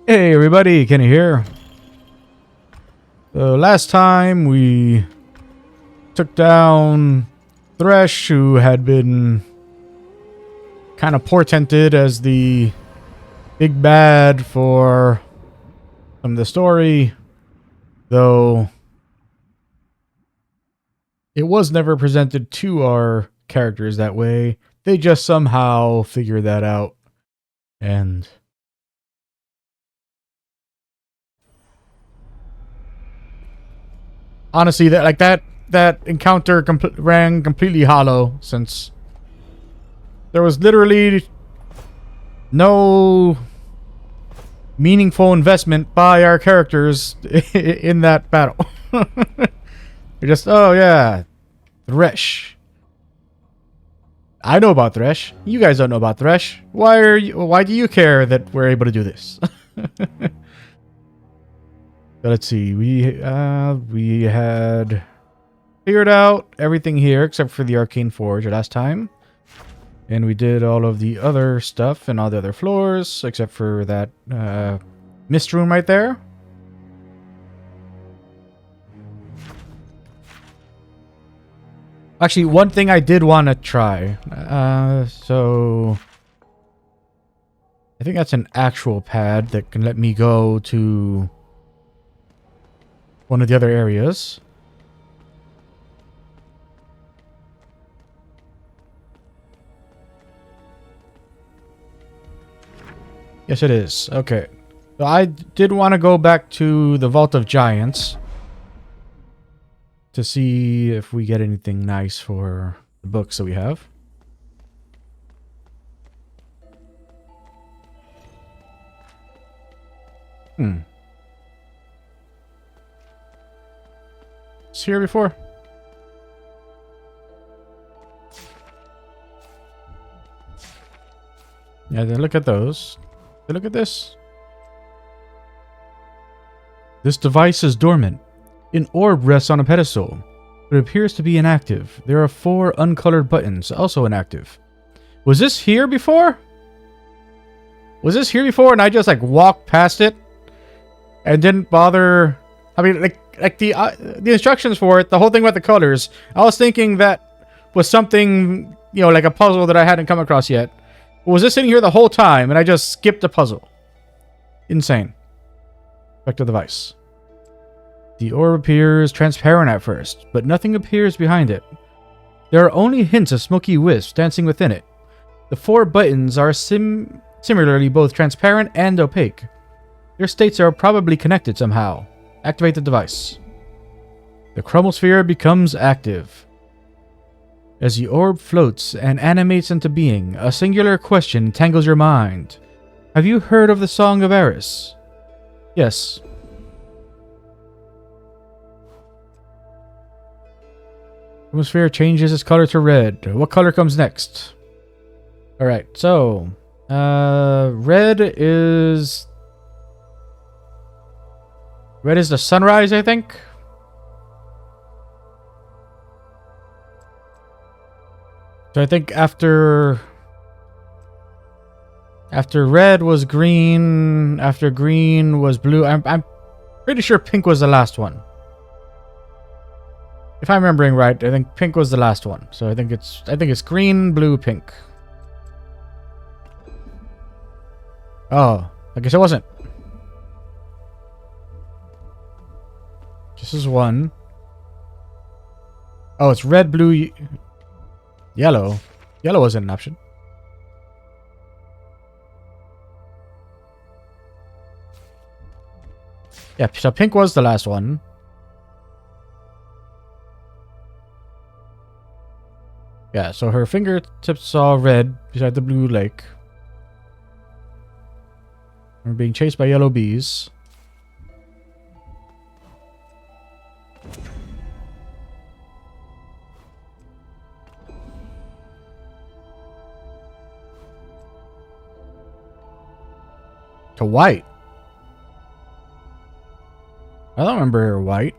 Hey everybody, Kenny here. Last time we took down Thresh, who had been kind of portented as the big bad for some of the story, though it was never presented to our characters that way. They just somehow figured that out, and honestly, that encounter rang completely hollow, since there was literally no meaningful investment by our characters in that battle. You're just, oh yeah, Thresh. I know about Thresh. You guys don't know about Thresh. Why do you care that we're able to do this? So let's see. We had figured out everything here except for the Arcane Forge last time. And we did all of the other stuff and all the other floors, except for that mist room right there. Actually, one thing I did want to try. So I think that's an actual pad that can let me go to one of the other areas. Yes, it is. Okay. So I did want to go back to the Vault of Giants to see if we get anything nice for the books that we have. It's here before. Yeah, then look at those. Look at this. This device is dormant. An orb rests on a pedestal, but it appears to be inactive. There are 4 uncolored buttons, also inactive. Was this here before? Was this here before and I just like walked past it and didn't bother? I mean, like the instructions for it, the whole thing about the colors. I was thinking that was something, you know, like a puzzle that I hadn't come across yet. Was this sitting here the whole time and I just skipped a puzzle? Insane. Back to the device. The orb appears transparent at first, but nothing appears behind it. There are only hints of smoky wisps dancing within it. The 4 buttons are similarly both transparent and opaque. Their states are probably connected somehow. Activate the device. The chromosphere becomes active. As the orb floats and animates into being, a singular question entangles your mind. Have you heard of the Song of Eris? Yes. Chromosphere changes its color to red. What color comes next? Alright, so red is the sunrise, I think. So I think after red was green, after green was blue. I'm pretty sure pink was the last one. If I'm remembering right, I think pink was the last one. So I think it's green, blue, pink. Oh, I guess it wasn't. This is one. Oh, it's red, blue, yellow. Yellow wasn't an option. Yeah, so pink was the last one. Yeah, so her fingertips saw red beside the blue lake. We're being chased by yellow bees. To white. I don't remember white.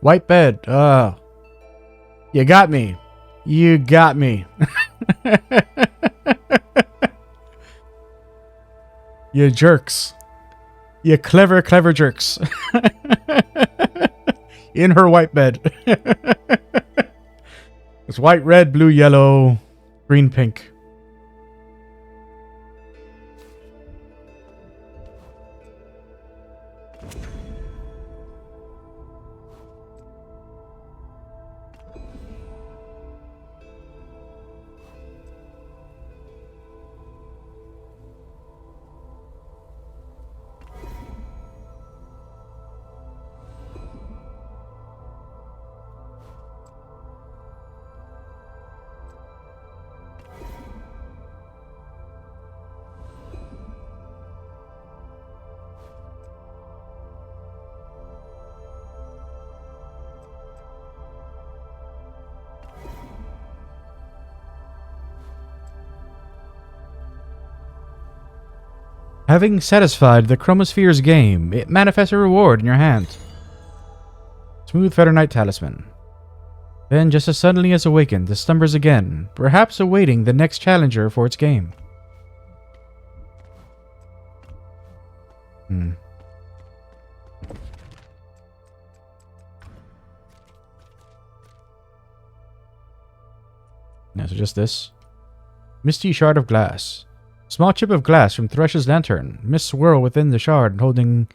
White bed. You got me. You got me. You jerks. You clever, clever jerks. In her white bed. It's white, red, blue, yellow, green, pink. Having satisfied the Chromosphere's game, it manifests a reward in your hand. Smooth Feather Knight Talisman. Then, just as suddenly as awakened, it slumbers again, perhaps awaiting the next challenger for its game. Now, so just this. Misty Shard of Glass. Small chip of glass from Thresh's lantern. Mist swirl within the shard, holding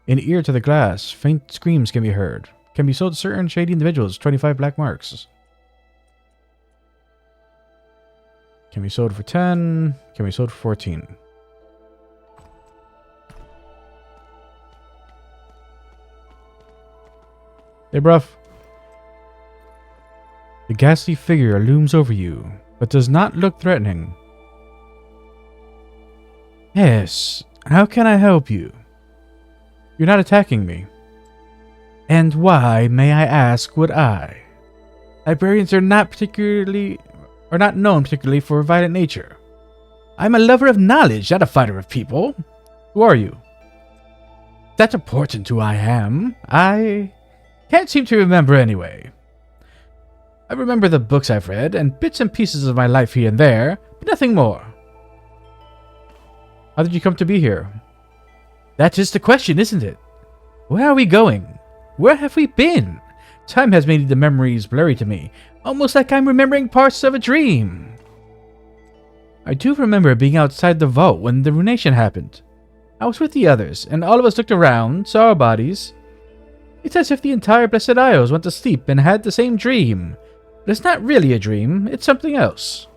an ear to the glass. Faint screams can be heard. Can be sold to certain shady individuals. 25 black marks. Can be sold for 10. Can be sold for 14. Hey, bruv. The ghastly figure looms over you, but does not look threatening. Yes, how can I help you? You're not attacking me. And why, may I ask, would I? Librarians are not known particularly for a violent nature. I'm a lover of knowledge, not a fighter of people. Who are you? That's important who I am. I can't seem to remember anyway. I remember the books I've read, and bits and pieces of my life here and there, but nothing more. How did you come to be here? That is the question, isn't it? Where are we going? Where have we been? Time has made the memories blurry to me, almost like I'm remembering parts of a dream. I do remember being outside the vault when the runation happened. I was with the others, and all of us looked around, saw our bodies. It's as if the entire Blessed Isles went to sleep and had the same dream. But it's not really a dream, it's something else.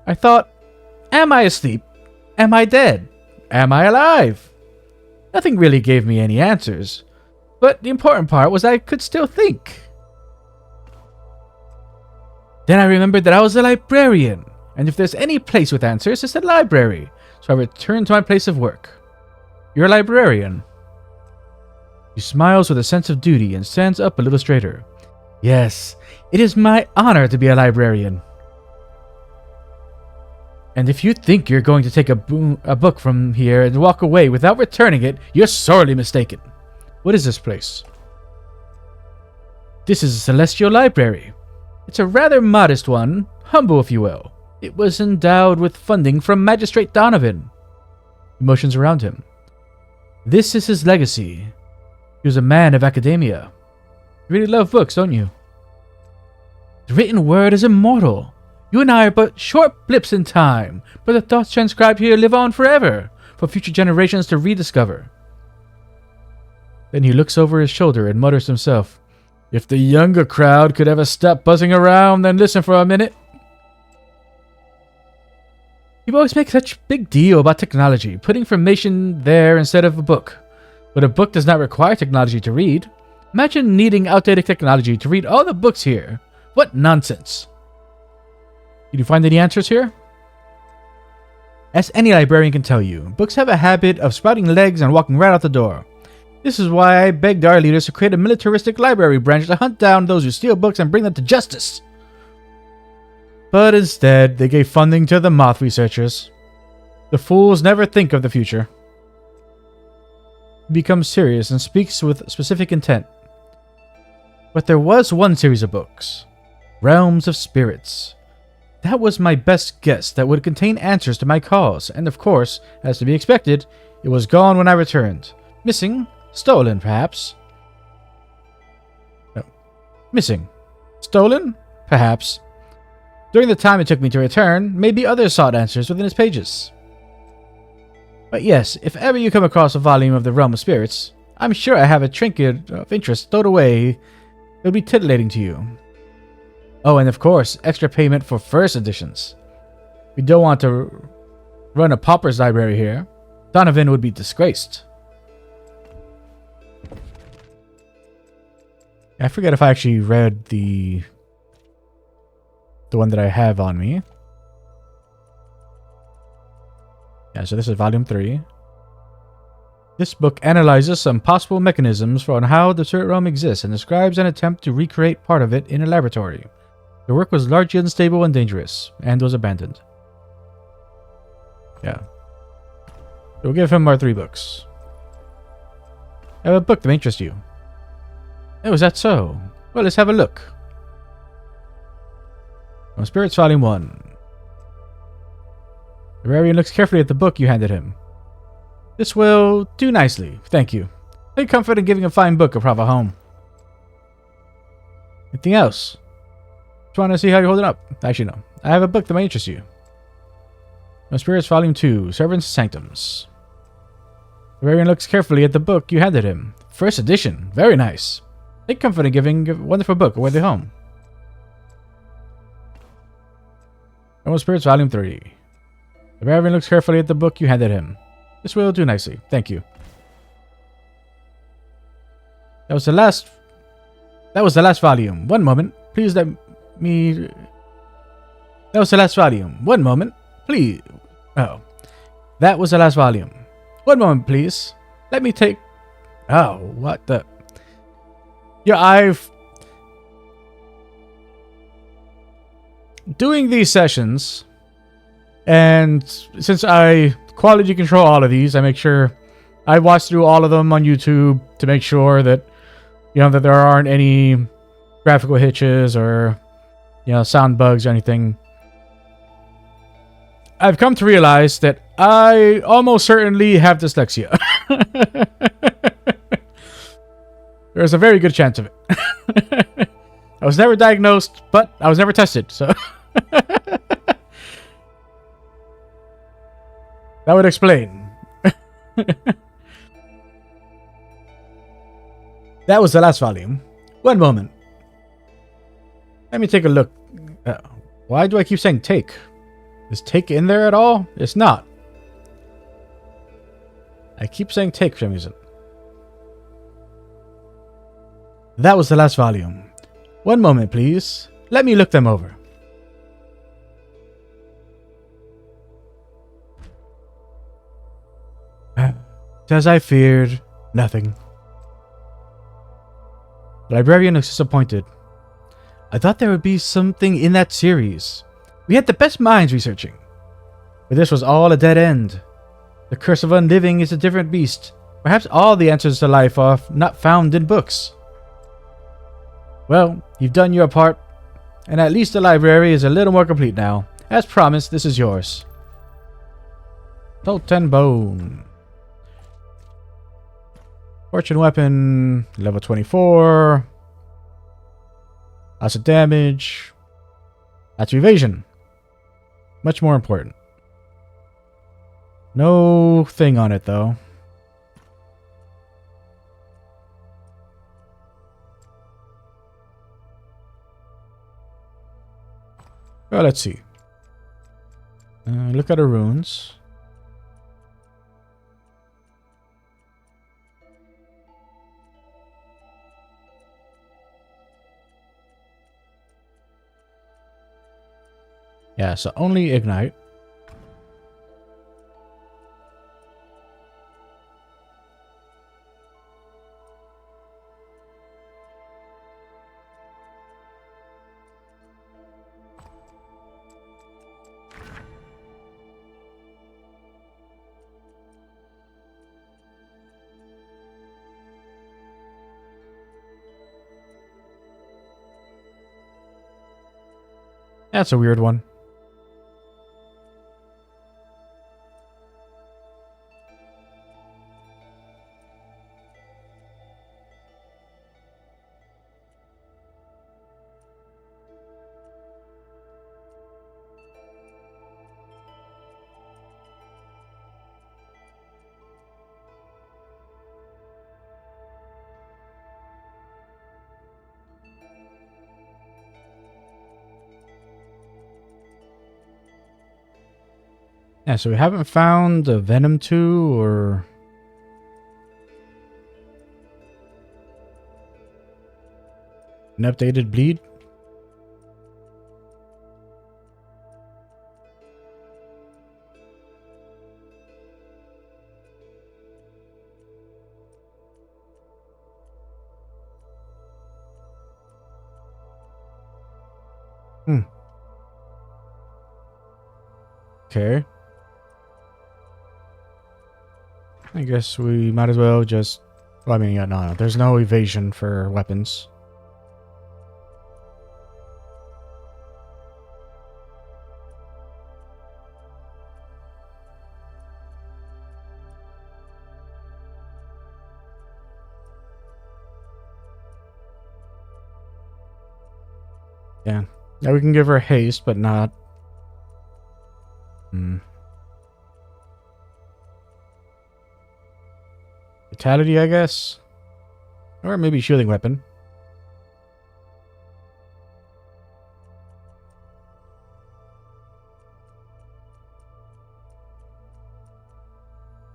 I thought, am I asleep? Am I dead? Am I alive? Nothing really gave me any answers, but the important part was I could still think. Then I remembered that I was a librarian, and if there's any place with answers, it's the library, so I returned to my place of work. You're a librarian. He smiles with a sense of duty and stands up a little straighter. Yes, it is my honor to be a librarian. And if you think you're going to take a book from here and walk away without returning it, you're sorely mistaken. What is this place? This is a celestial library. It's a rather modest one, humble if you will. It was endowed with funding from Magistrate Donovan. Emotions around him. This is his legacy. He was a man of academia. You really love books, don't you? The written word is immortal. You and I are but short blips in time, but the thoughts transcribed here live on forever, for future generations to rediscover. Then he looks over his shoulder and mutters to himself, if the younger crowd could ever stop buzzing around and listen for a minute. People always make such a big deal about technology, putting information there instead of a book. But a book does not require technology to read. Imagine needing outdated technology to read all the books here. What nonsense. Did you find any answers here? As any librarian can tell you, books have a habit of sprouting legs and walking right out the door. This is why I begged our leaders to create a militaristic library branch to hunt down those who steal books and bring them to justice. But instead, they gave funding to the moth researchers. The fools never think of the future. He becomes serious and speaks with specific intent. But there was one series of books, Realms of Spirits. That was my best guess that would contain answers to my cause, and of course, as to be expected, it was gone when I returned. Missing? Stolen, perhaps? No. Missing. Stolen? Perhaps. During the time it took me to return, maybe others sought answers within its pages. But yes, if ever you come across a volume of the Realm of Spirits, I'm sure I have a trinket of interest stowed away that will be titillating to you. Oh, and of course, extra payment for first editions. We don't want to run a pauper's library here. Donovan would be disgraced. I forget if I actually read the one that I have on me. Yeah, so this is volume 3. This book analyzes some possible mechanisms for how the Spirit Realm exists and describes an attempt to recreate part of it in a laboratory. The work was largely unstable and dangerous, and was abandoned. Yeah. We'll give him our 3 books. I have a book that may interest you. Oh, is that so? Well, let's have a look. On Spirits Volume 1. The librarian looks carefully at the book you handed him. This will do nicely, thank you. Take comfort in giving a fine book a proper home. Anything else? Just want to see how you're holding up. Actually, no. I have a book that may interest you. On Spirits Volume 2, Servants' Sanctums. The librarian looks carefully at the book you handed him. First edition, very nice. Take comfort in giving a wonderful book a worthy home. On Spirits Volume 3. The librarian looks carefully at the book you handed him. This will do nicely. Thank you. That was the last volume. One moment. Please let me... That was the last volume. One moment. Please. Oh. That was the last volume. One moment, please. Let me take... Oh, what the... Yeah, doing these sessions, and since I quality control all of these, I make sure I watch through all of them on YouTube to make sure that, that there aren't any graphical hitches or, sound bugs or anything. I've come to realize that I almost certainly have dyslexia. There's a very good chance of it. I was never diagnosed, but I was never tested, so... That would explain. That was the last volume. One moment. Let me take a look. Why do I keep saying take? Is take in there at all? It's not. I keep saying take for some reason. That was the last volume. One moment, please. Let me look them over. As I feared, nothing. The librarian looks disappointed. I thought there would be something in that series. We had the best minds researching. But this was all a dead end. The curse of unliving is a different beast. Perhaps all the answers to life are not found in books. Well, you've done your part, and at least the library is a little more complete now. As promised, this is yours. Salt and Bone. Fortune weapon, level 24. Lots of damage. Lots of evasion. Much more important. No thing on it, though. Well, let's see. Look at her runes. Yeah, so only ignite. That's a weird one. Yeah, so we haven't found a Venom 2 or... an updated bleed. Okay. I guess we might as well just... Well, I mean, yeah, no, there's no evasion for weapons. Yeah. Now we can give her haste, but not... Vitality, I guess? Or maybe shielding weapon.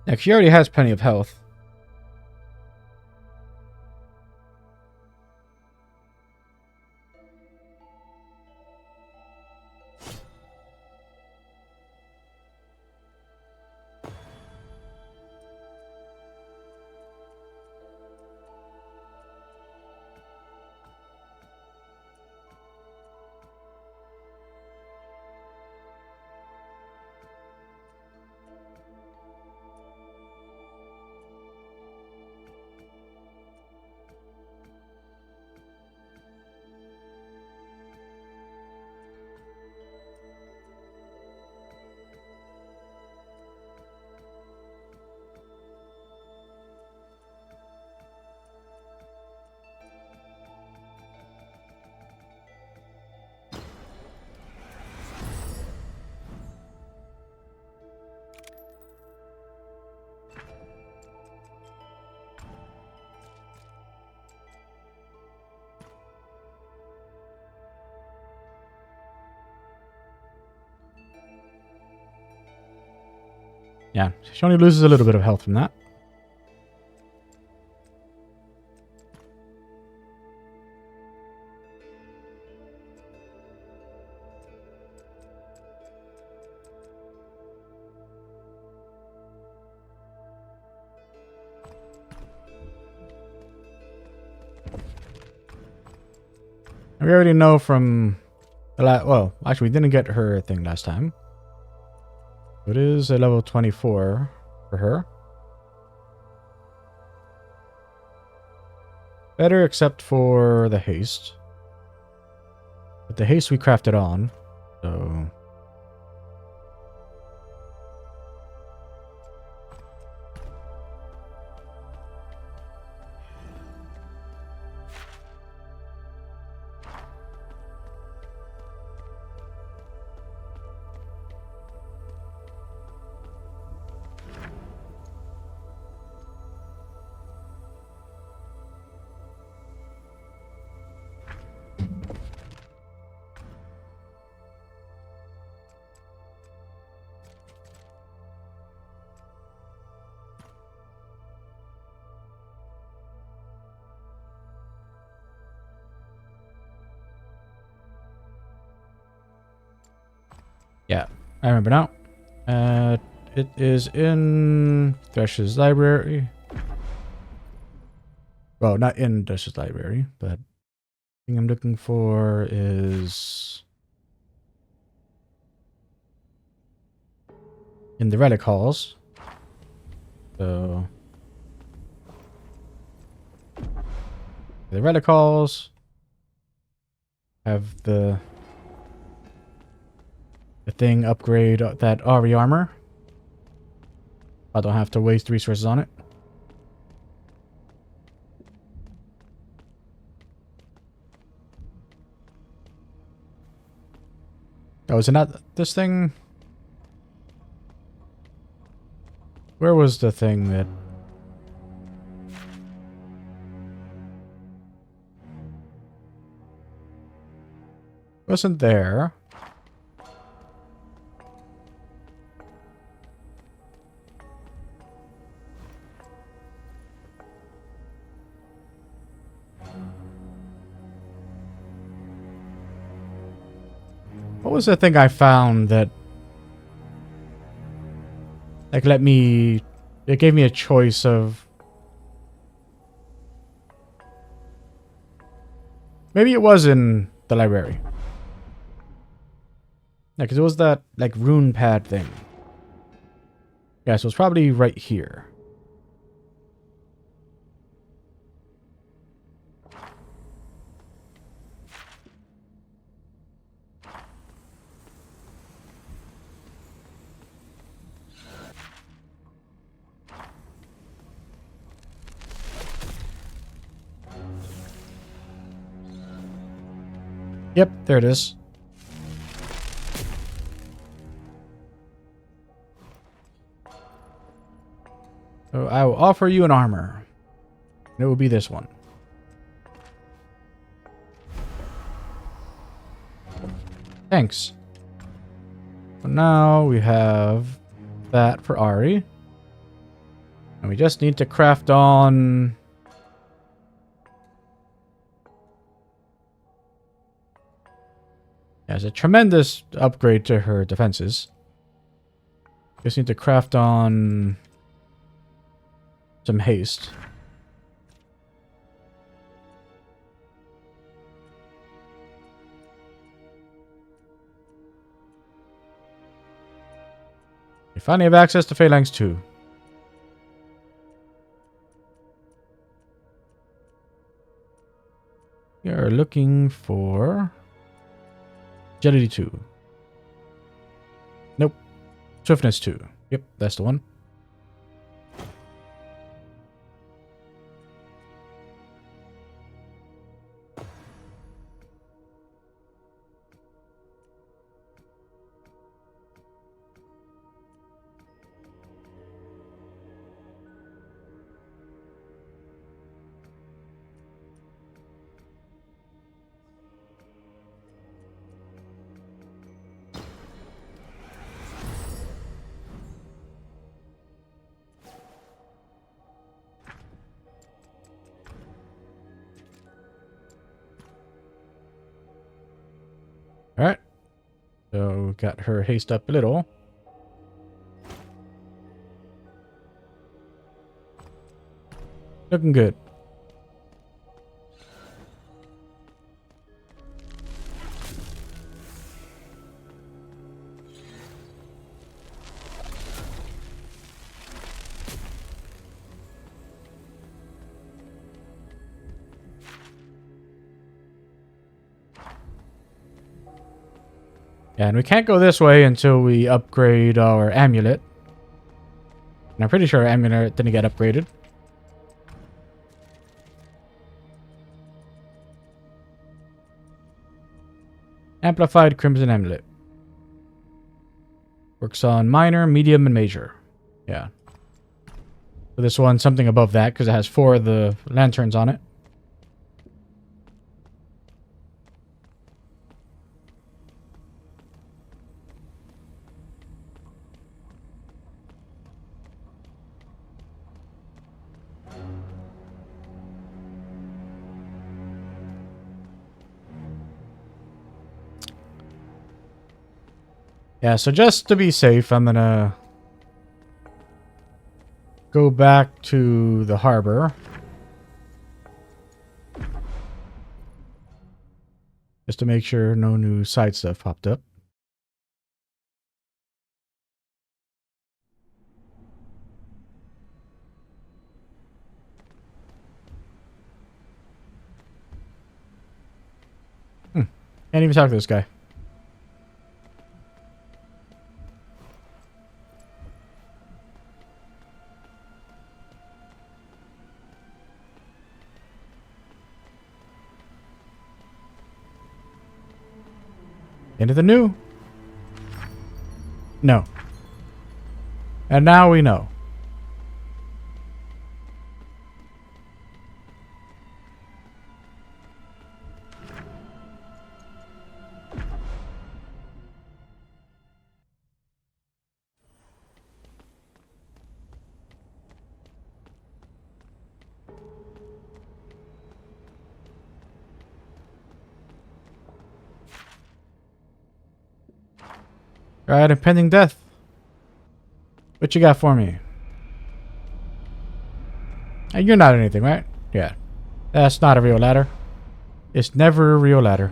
Yeah, she already has plenty of health. Yeah, she only loses a little bit of health from that. We already know from the well, actually, we didn't get her thing last time. It is a level 24 for her. Better except for the haste. But the haste we crafted on, so... Yeah, I remember now. It is in Thresh's library. Well, not in Thresh's library, but the thing I'm looking for is in the relic halls. So the relic halls have the the thing upgrade that Ari armor. I don't have to waste resources on it. Oh, is it not this thing? Where was the thing that... wasn't there? What was the thing I found that... like, let me... it gave me a choice of... maybe it was in the library. Yeah, because it was that, like, rune pad thing. Yeah, so it's probably right here. Yep, there it is. So I will offer you an armor. And it will be this one. Thanks. So now we have that for Ari. And we just need to craft on... yeah, it's a tremendous upgrade to her defenses. Just need to craft on some haste. We finally have access to Phalanx 2. We are looking for Agility 2. Nope. Swiftness 2. Yep, that's the one. Alright. So, got her haste up a little. Looking good. Yeah, and we can't go this way until we upgrade our amulet. And I'm pretty sure our amulet didn't get upgraded. Amplified Crimson Amulet. Works on minor, medium, and major. Yeah. So this one's something above that because it has 4 of the lanterns on it. Yeah, so just to be safe, I'm gonna go back to the harbor. Just to make sure no new side stuff popped up. Can't even talk to this guy. Anything new? No. And now we know. Alright, impending death. What you got for me? And you're not anything, right? Yeah. That's not a real ladder. It's never a real ladder.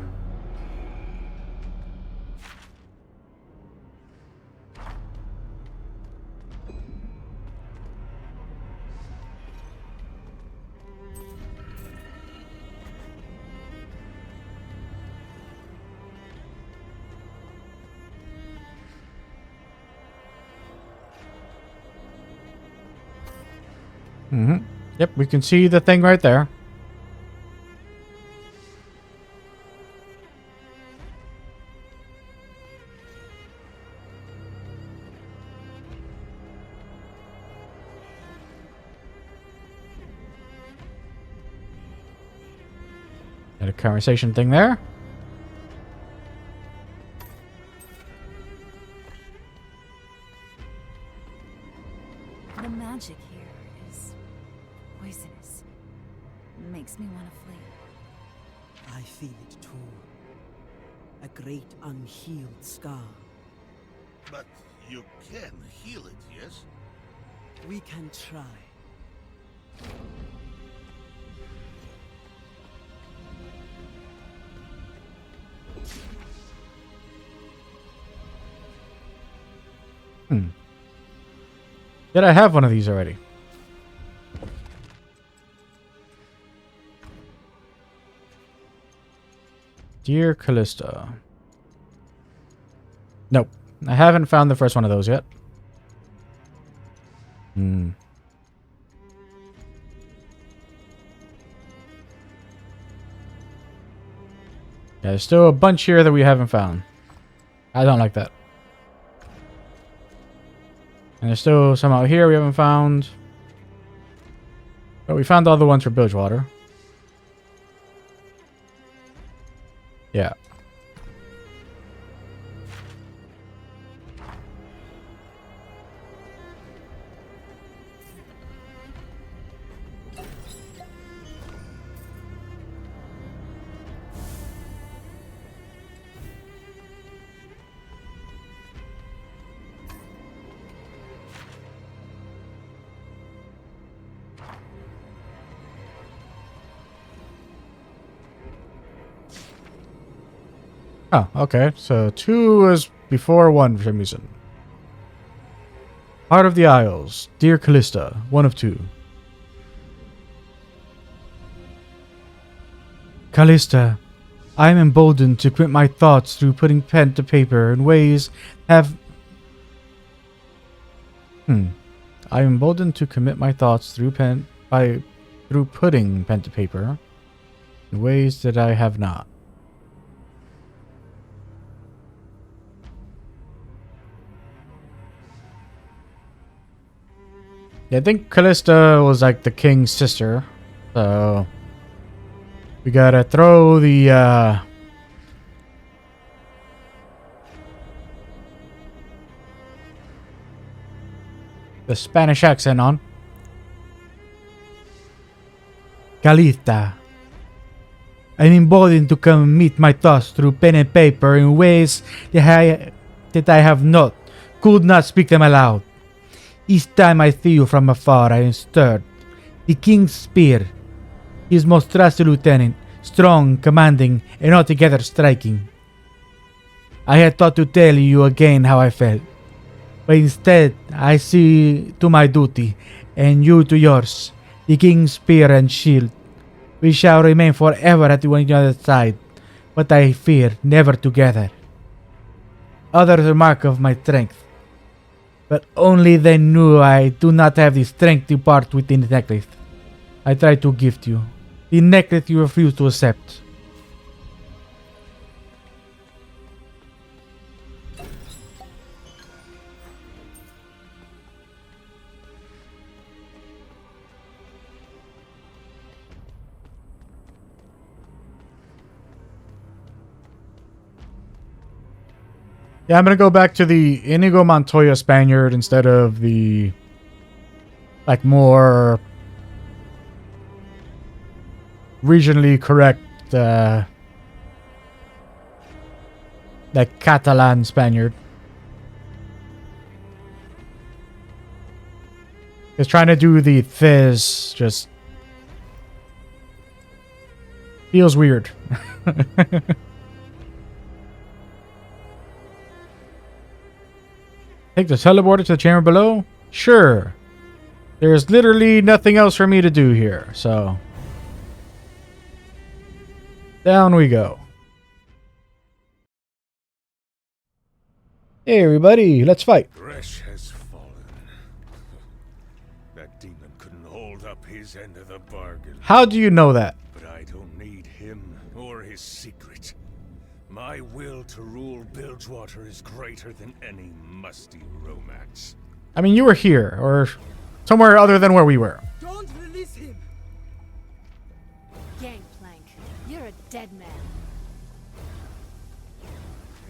Yep, we can see the thing right there. Got a conversation thing there. The magic here is poisonous. Makes me want to flee. I feel it too. A great unhealed scar. But you can heal it, yes? We can try. Did I have one of these already? Dear Callista. Nope. I haven't found the first one of those yet. Yeah, there's still a bunch here that we haven't found. I don't like that. And there's still some out here we haven't found. But we found all the ones for Bilgewater. Yeah. Oh, okay. So 2 is before 1 for some reason. Heart of the Isles. Dear Callista. 1 of 2. Callista, I am emboldened to commit my thoughts through putting pen to paper in ways have... I am emboldened to commit my thoughts through putting pen to paper in ways that I have not. Yeah, I think Callista was like the king's sister, so we gotta throw the Spanish accent on. Callista, I'm emboldened to commit my thoughts through pen and paper in ways that I have not, could not speak them aloud. Each time I see you from afar, I am stirred. The king's spear, his most trusted lieutenant, strong, commanding, and altogether striking. I had thought to tell you again how I felt, but instead I see to my duty, and you to yours, the king's spear and shield. We shall remain forever at one another's side, but I fear never together. Others remark of my strength, but only they knew I do not have the strength to part with the necklace I tried to gift you. The necklace you refused to accept. Yeah, I'm gonna go back to the Inigo Montoya Spaniard instead of the like more regionally correct like Catalan Spaniard. Because trying to do the Fizz just feels weird. Take the teleporter to the chamber below? Sure. There's literally nothing else for me to do here, so down we go. Hey everybody, let's fight. Thresh has fallen. That demon couldn't hold up his end of the bargain. How do you know that? But I don't need him or his secret. My will to rule Bilgewater is greater than any musty romance. I mean, you were here, or somewhere other than where we were. Don't release him! Gangplank, you're a dead man.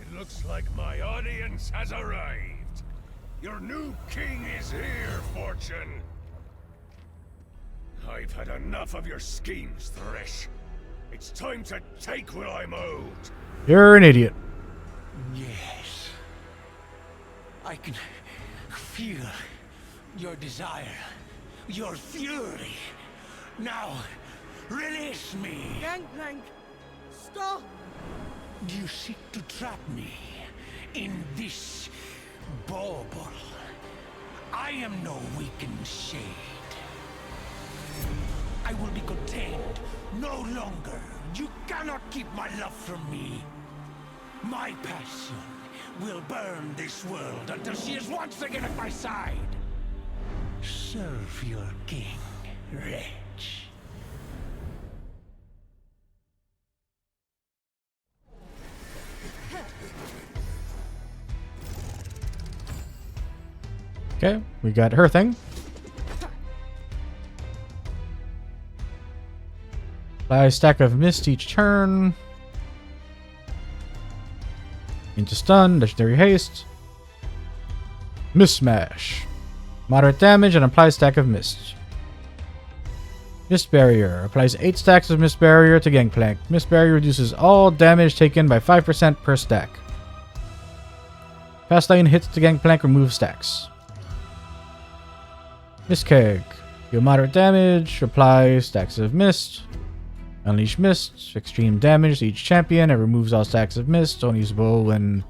It looks like my audience has arrived. Your new king is here, Fortune. I've had enough of your schemes, Thresh. It's time to take what I'm owed. You're an idiot. Yes. I can feel your desire, your fury. Now, release me. Gangplank! Stop! You seek to trap me in this bauble. I am no weakened shade. I will be contained no longer. You cannot keep my love from me. My passion will burn this world until she is once again at my side. Serve your king, wretch. Okay, we got her thing. Apply a stack of mist each turn. Into stun, legendary haste. Mist smash. Moderate damage and apply a stack of mist. Mist barrier. Applies 8 stacks of mist barrier to Gangplank. Mist barrier reduces all damage taken by 5% per stack. Fast lane hits to Gangplank, remove stacks. Mist keg. Deal moderate damage. Apply stacks of mist. Unleash mist. Extreme damage to each champion. It removes all stacks of mist. Only usable when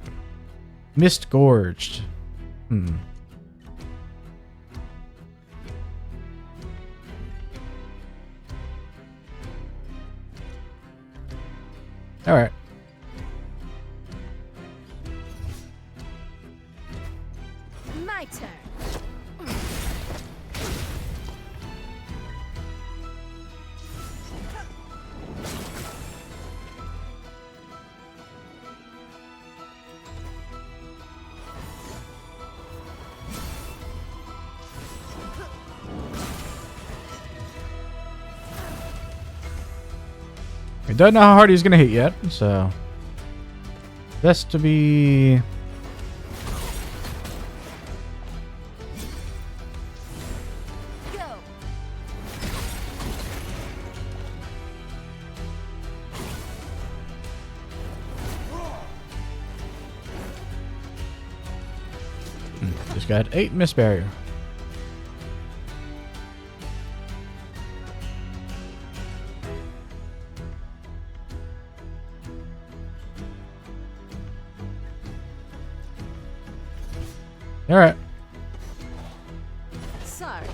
mist gorged. Alright. My turn. We don't know how hard he's gonna hit yet, so best to be Go. just got 8 miss barrier. All right. Sorry.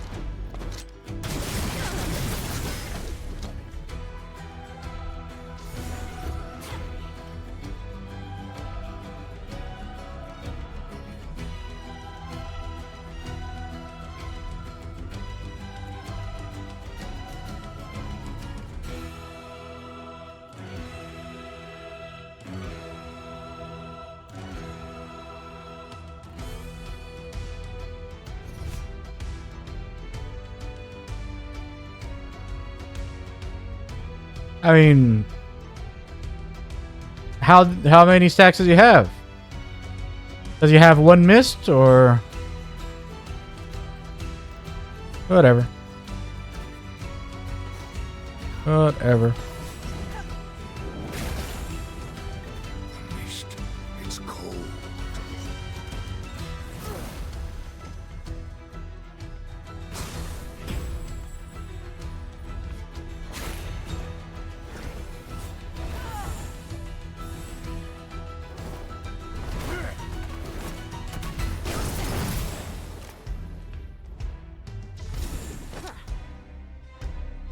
I mean, how many stacks does he have? Does he have one mist or whatever? Whatever. Mist. It's cold.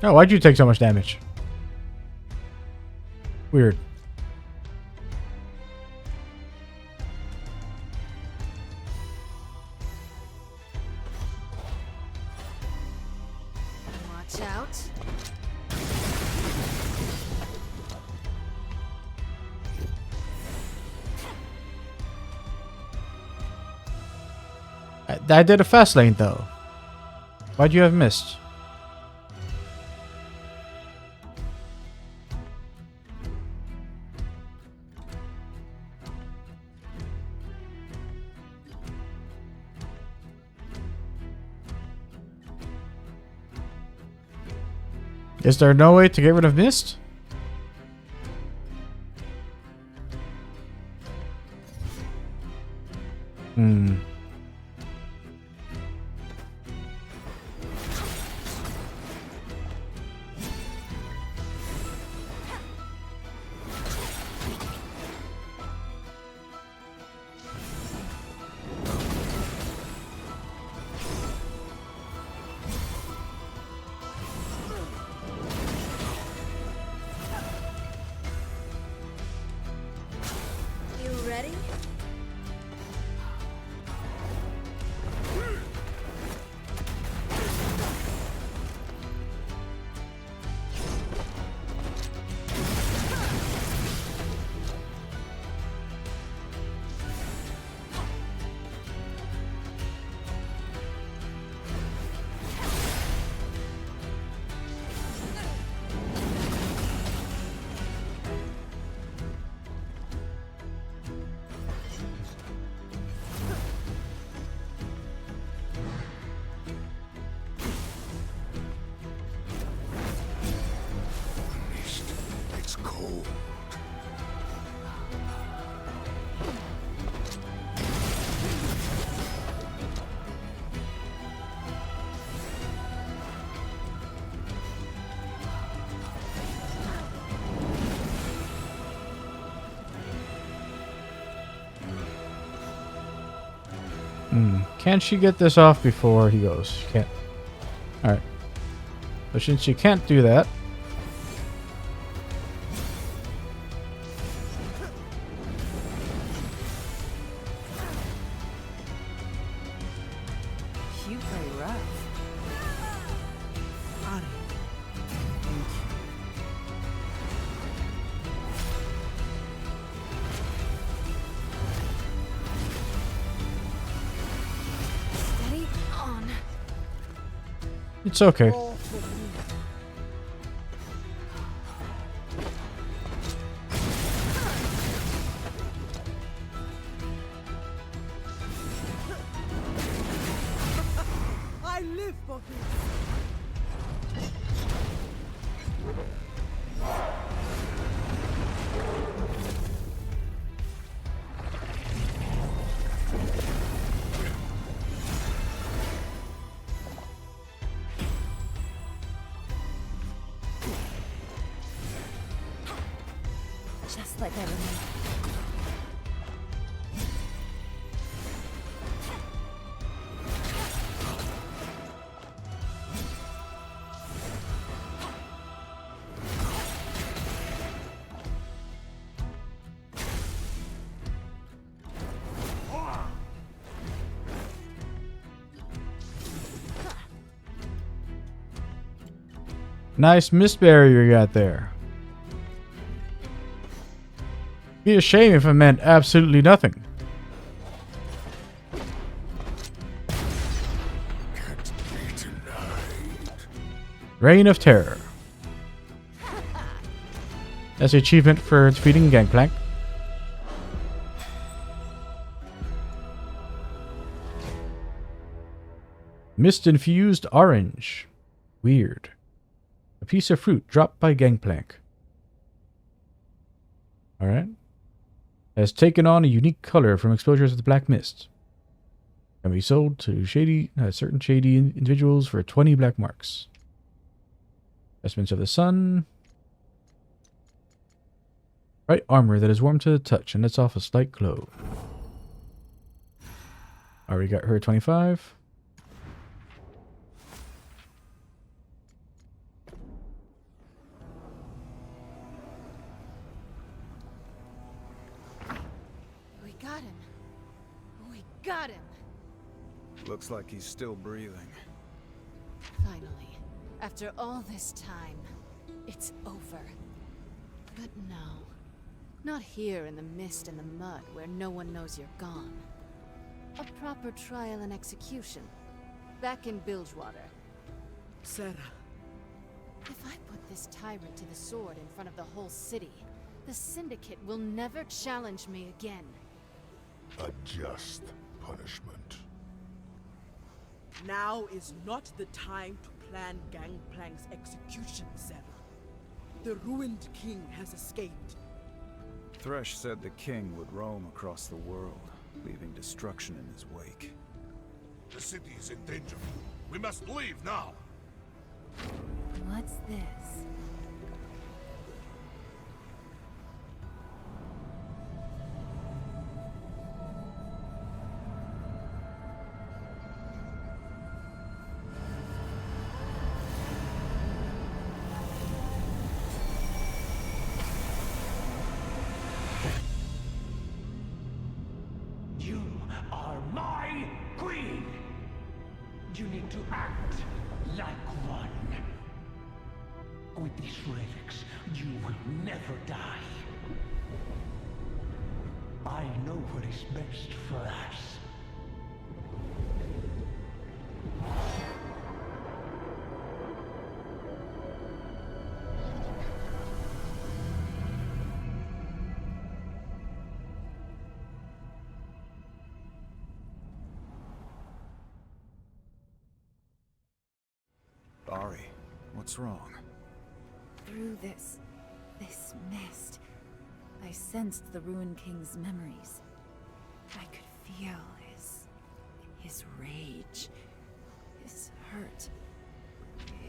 Oh, why'd you take so much damage? Weird. Watch out. I did a fast lane though. Why'd you have missed? Is there no way to get rid of mist? Hmm. You ready? Mist. It's cold. Can she get this off before he goes? She can't. Alright. But since she can't do that, You play rough. Ari. Thank you. Steady on. it's okay. All for me. I live for this. Just like I remember. Nice mist barrier you got there. Be a shame if it meant absolutely nothing. Can't be denied. Reign of Terror. That's the achievement for defeating Gangplank. Mist-infused orange. Weird. A piece of fruit dropped by Gangplank. Alright. Has taken on a unique color from exposures to the black mist. Can be sold to certain shady individuals for 20 black marks. Vestments of the sun. Bright armor that is warm to the touch and lets off a slight glow. Already got her 25. We got him. We got him. Looks like he's still breathing. Finally, after all this time, it's over. But no. Not here in the mist and the mud where no one knows you're gone. A proper trial and execution. Back in Bilgewater. Sarah, If I put this tyrant to the sword in front of the whole city, the Syndicate will never challenge me again. A just punishment. now is not the time to plan Gangplank's execution, Sarah. The ruined king has escaped. Thresh said the king would roam across the world, leaving destruction in his wake. The city is in danger. We must leave now. What's this? You are my queen! You need to act like one. With these relics, you will never die. I know what is best for us. Ari, what's wrong? Through this mist, I sensed the Ruined King's memories. I could feel his rage, his hurt,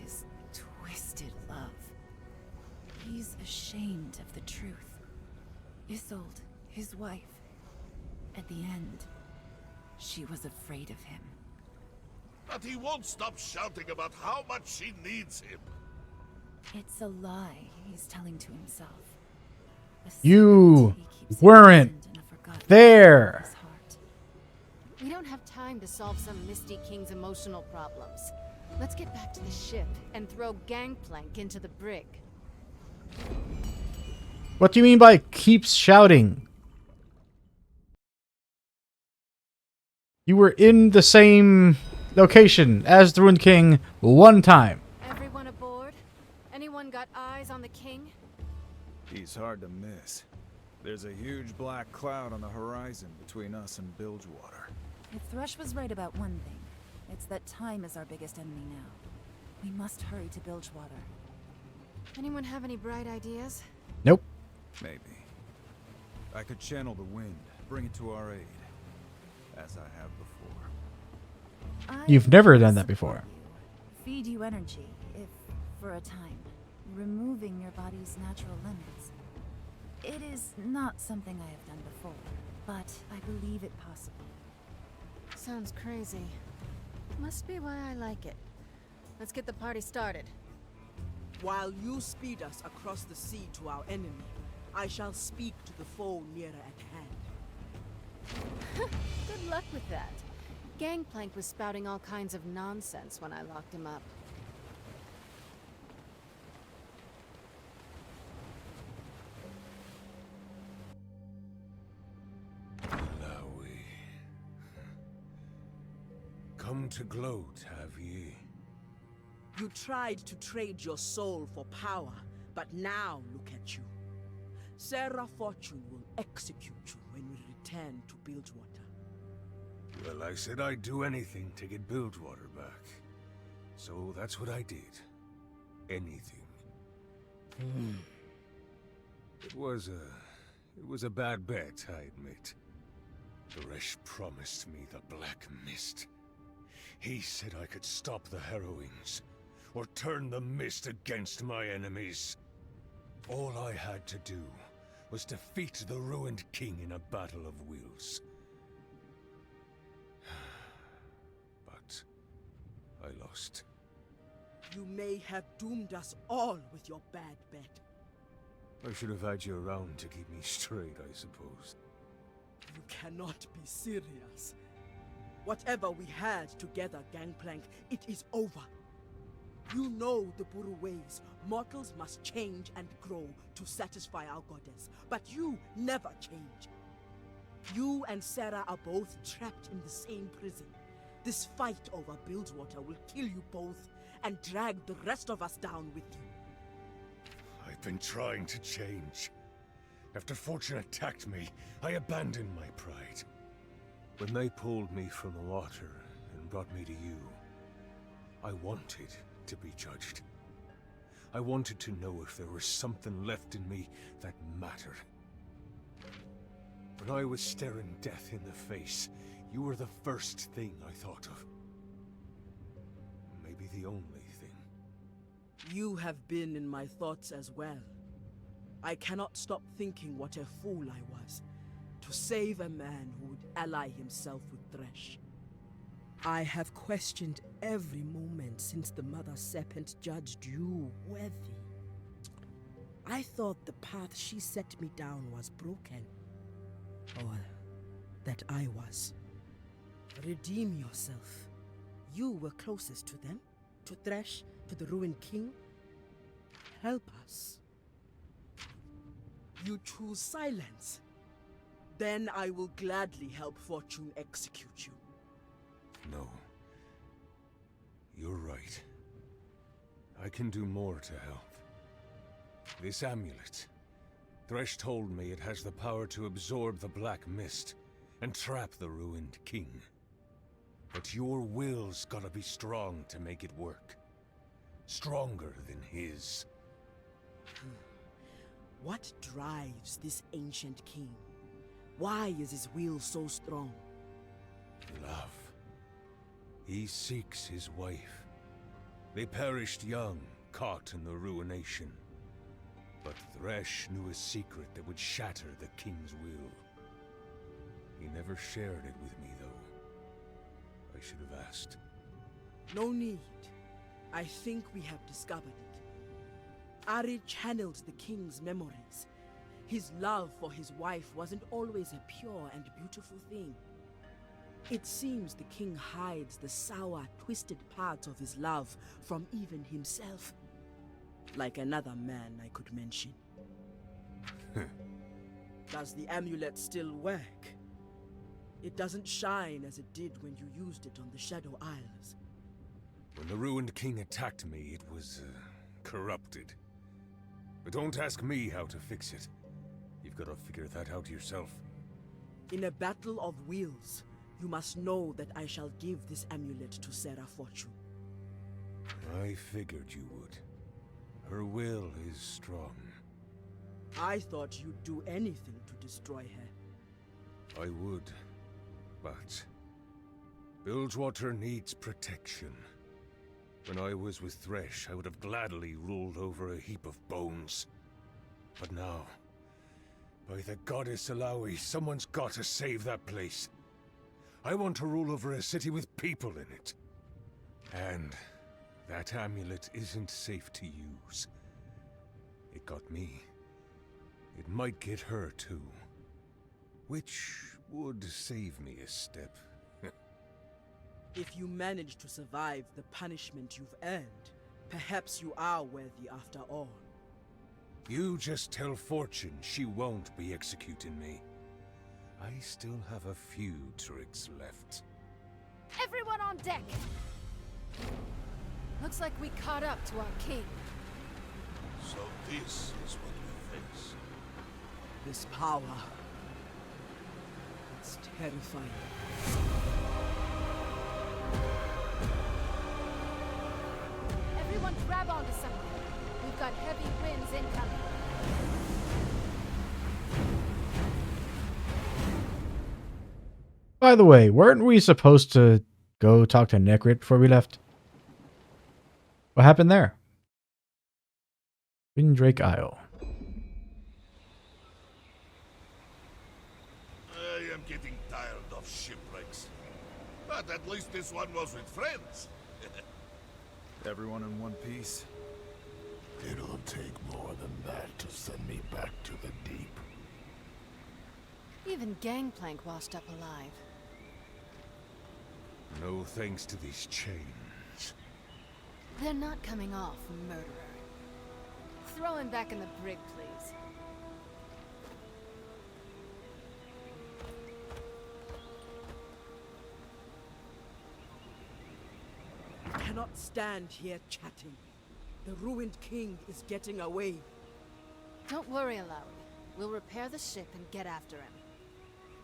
his twisted love. He's ashamed of the truth. Isolde, his wife, at the end, she was afraid of him. But he won't stop shouting about how much she needs him. It's a lie he's telling to himself. A You secret he keeps weren't imprisoned in a forgotten there. part of his heart. We don't have time to solve some Misty King's emotional problems. Let's get back to the ship and throw Gangplank into the brig. What do you mean by keeps shouting? You were in the same location as the Ruined King one time. Everyone aboard? Anyone got eyes on the king? He's hard to miss. There's a huge black cloud on the horizon between us and Bilgewater. If Thresh was right about one thing, it's that time is our biggest enemy now. We must hurry to Bilgewater. Anyone have any bright ideas? Nope. Maybe. I could channel the wind, bring it to our aid, as I have before. You've never done that before. Feed you energy, if for a time, removing your body's natural limits. It is not something I have done before, but I believe it possible. Sounds crazy. Must be why I like it. Let's get the party started. While you speed us across the sea to our enemy, I shall speak to the foe nearer at hand. Good luck with that. Gangplank was spouting all kinds of nonsense when I locked him up. Malawi. Come to gloat, have ye? You tried to trade your soul for power, but now look at you. Sarah Fortune will execute you when we return to Bilgewater. Well, I said I'd do anything to get Bilgewater back. So that's what I did. Anything. It was a bad bet, I admit. Thresh promised me the Black Mist. He said I could stop the Harrowings, or turn the mist against my enemies. All I had to do was defeat the Ruined King in a battle of wills. But I lost. You may have doomed us all with your bad bet. I should have had you around to keep me straight, I suppose. You cannot be serious. Whatever we had together, Gangplank, it is over. You know the Buru ways. Mortals must change and grow to satisfy our goddess. But you never change. You and Sarah are both trapped in the same prison. This fight over Bilgewater will kill you both and drag the rest of us down with you. I've been trying to change. After Fortune attacked me, I abandoned my pride. When they pulled me from the water and brought me to you, I wanted to be judged. I wanted to know if there was something left in me that mattered. When I was staring death in the face, you were the first thing I thought of. Maybe the only thing. You have been in my thoughts as well. I cannot stop thinking what a fool I was, to save a man who would ally himself with Thresh. I have questioned every moment since the Mother Serpent judged you worthy. I thought the path she set me down was broken. Or that I was. Redeem yourself. You were closest to them, to Thresh, to the Ruined King. Help us. You choose silence. Then I will gladly help Fortune execute you. No. You're right. I can do more to help. This amulet. Thresh told me it has the power to absorb the Black Mist and trap the Ruined King. But your will's gotta be strong to make it work. Stronger than his. What drives this ancient king? Why is his will so strong? Love. He seeks his wife. They perished young, caught in the ruination. But Thresh knew a secret that would shatter the king's will. He never shared it with me, though. I should have asked. No need. I think we have discovered it. Ari channeled the king's memories. His love for his wife wasn't always a pure and beautiful thing. It seems the king hides the sour, twisted parts of his love from even himself. Like another man I could mention. Does the amulet still work? It doesn't shine as it did when you used it on the Shadow Isles. When the Ruined King attacked me, it was, corrupted. But don't ask me how to fix it. You've got to figure that out yourself. In a battle of wills, you must know that I shall give this amulet to Sarah Fortune. I figured you would. Her will is strong. I thought you'd do anything to destroy her. I would, but Bilgewater needs protection. When I was with Thresh, I would have gladly ruled over a heap of bones. But now, by the goddess Alawi, someone's got to save that place. I want to rule over a city with people in it. And that amulet isn't safe to use. It got me. It might get her too. Which would save me a step. If you manage to survive the punishment you've earned, perhaps you are worthy after all. You just tell Fortune she won't be executing me. I still have a few tricks left. Everyone on deck! Looks like we caught up to our king. So this is what we face. This power. It's terrifying. Grab onto something. We've got heavy winds incoming. By the way, weren't we supposed to go talk to Necrit before we left? What happened there? Windrake Isle. I am getting tired of shipwrecks. But at least this one was with friends. Everyone in one piece? It'll take more than that to send me back to the deep. Even Gangplank washed up alive. No thanks to these chains. They're not coming off, murderer. Throw him back in the brig, please. I cannot stand here chatting. The ruined king is getting away. Don't worry, Alawi. We'll repair the ship and get after him.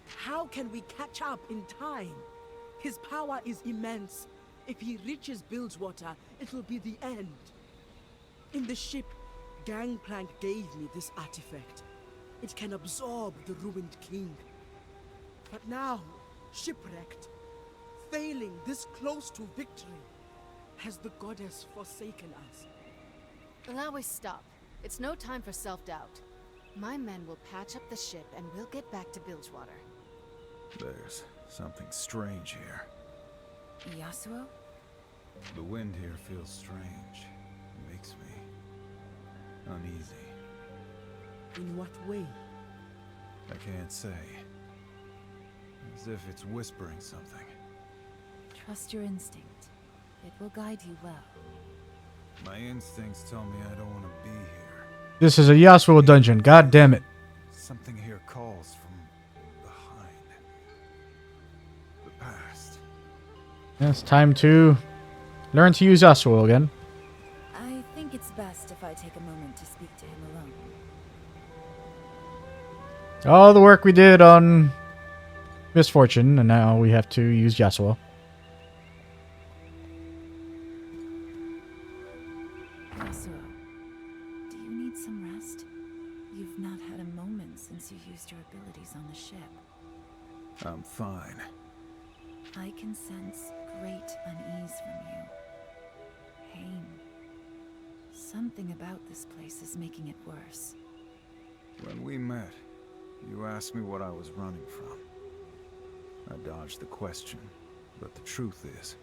How can we catch up in time? His power is immense. If he reaches Bilgewater, it'll be the end. In the ship, Gangplank gave me this artifact. It can absorb the ruined king. But now, shipwrecked, failing this close to victory, has the goddess forsaken us? Alawi, stop. It's no time for self-doubt. My men will patch up the ship and we'll get back to Bilgewater. There's something strange here. Yasuo? The wind here feels strange. It makes me uneasy. In what way? I can't say. As if it's whispering something. Trust your instinct. It will guide you well. My instincts tell me I don't want to be here. This is a Yasuo dungeon. God damn it. Something here calls from behind. The past. It's time to learn to use Yasuo again. I think it's best if I take a moment to speak to him alone. All the work we did on Misfortune, and now we have to use Yasuo. Yasuo, do you need some rest? You've not had a moment since you used your abilities on the ship. I'm fine. I can sense great unease from you. Pain. Something about this place is making it worse. When we met, you asked me what I was running from. I dodged the question, but the truth is,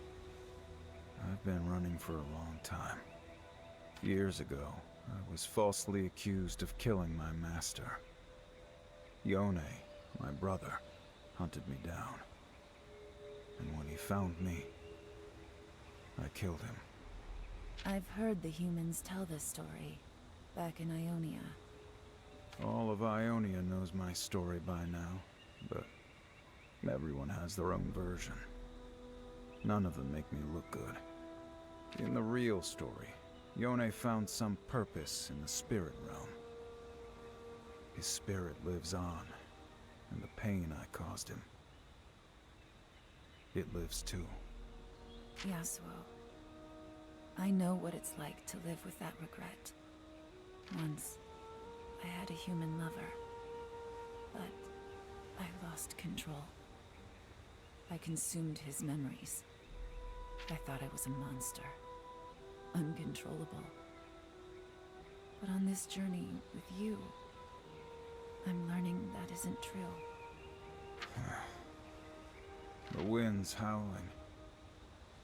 I've been running for a long time. Years ago, I was falsely accused of killing my master. Yone, my brother, hunted me down. And when he found me, I killed him. I've heard the humans tell this story, back in Ionia. All of Ionia knows my story by now, but everyone has their own version. None of them make me look good. In the real story, Yone found some purpose in the spirit realm. His spirit lives on, and the pain I caused him, it lives too. Yasuo, I know what it's like to live with that regret. Once, I had a human lover, but I lost control. I consumed his memories. I thought I was a monster, uncontrollable. But on this journey with you, I'm learning that isn't true. The wind's howling,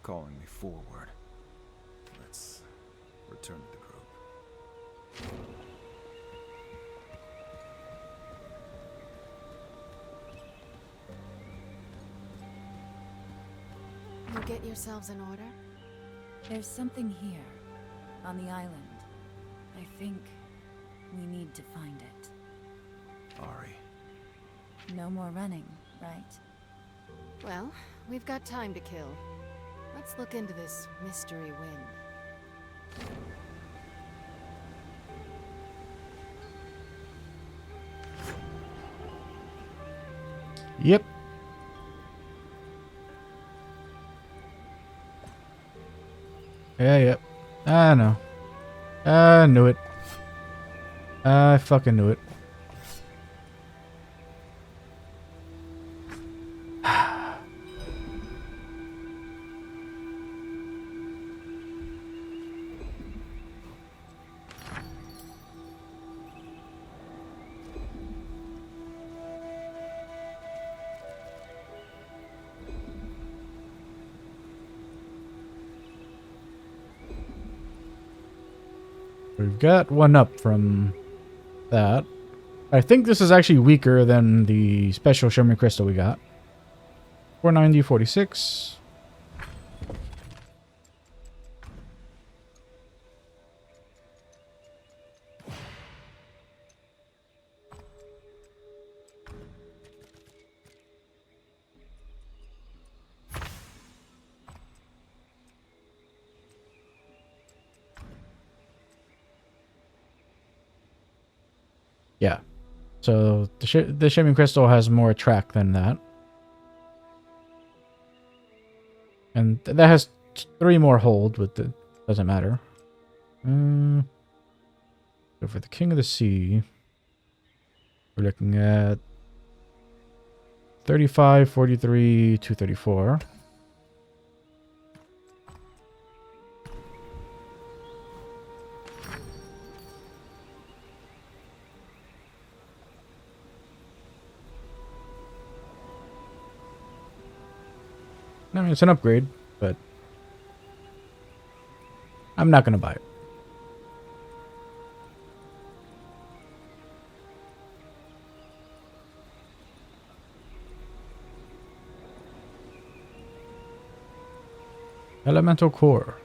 calling me forward. Let's return to the group. You get yourselves in order? There's something here, on the island. I think we need to find it. Ari. No more running, right? Well, we've got time to kill. Let's look into this mystery wind. Yep. Yeah, yep. I know. I knew it. I fucking knew it. We've got one up from that. I think this is actually weaker than the special Shimmer Crystal we got. 490, 46. Yeah. So the Shimmering Crystal has more track than that. And that has 3 more hold, but it doesn't matter. So for the King of the Sea, we're looking at 35, 43, 234. I mean, it's an upgrade, but I'm not going to buy it. Elemental Core.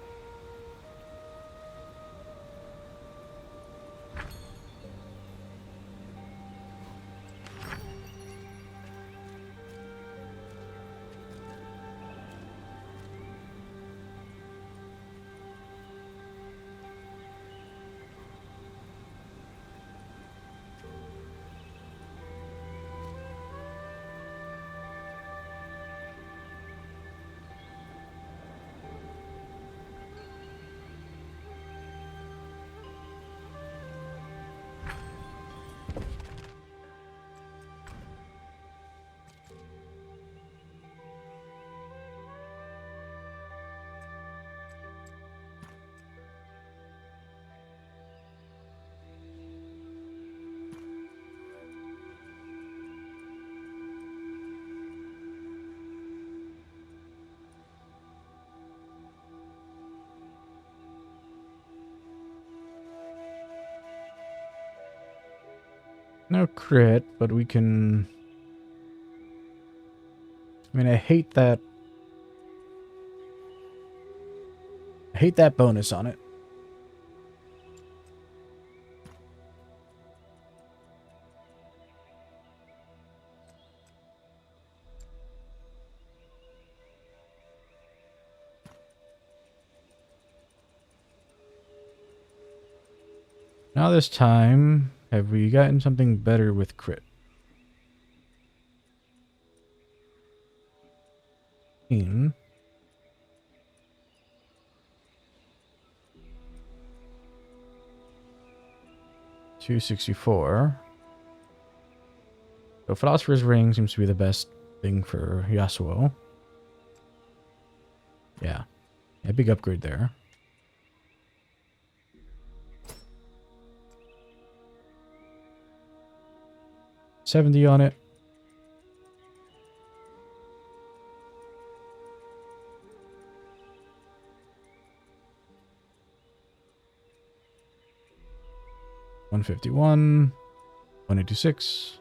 No crit, but we can... I mean, I hate that bonus on it. Now this time, have we gotten something better with crit? In 264. So Philosopher's Ring seems to be the best thing for Yasuo. Yeah. A big upgrade there. $70 on it. $151. $186.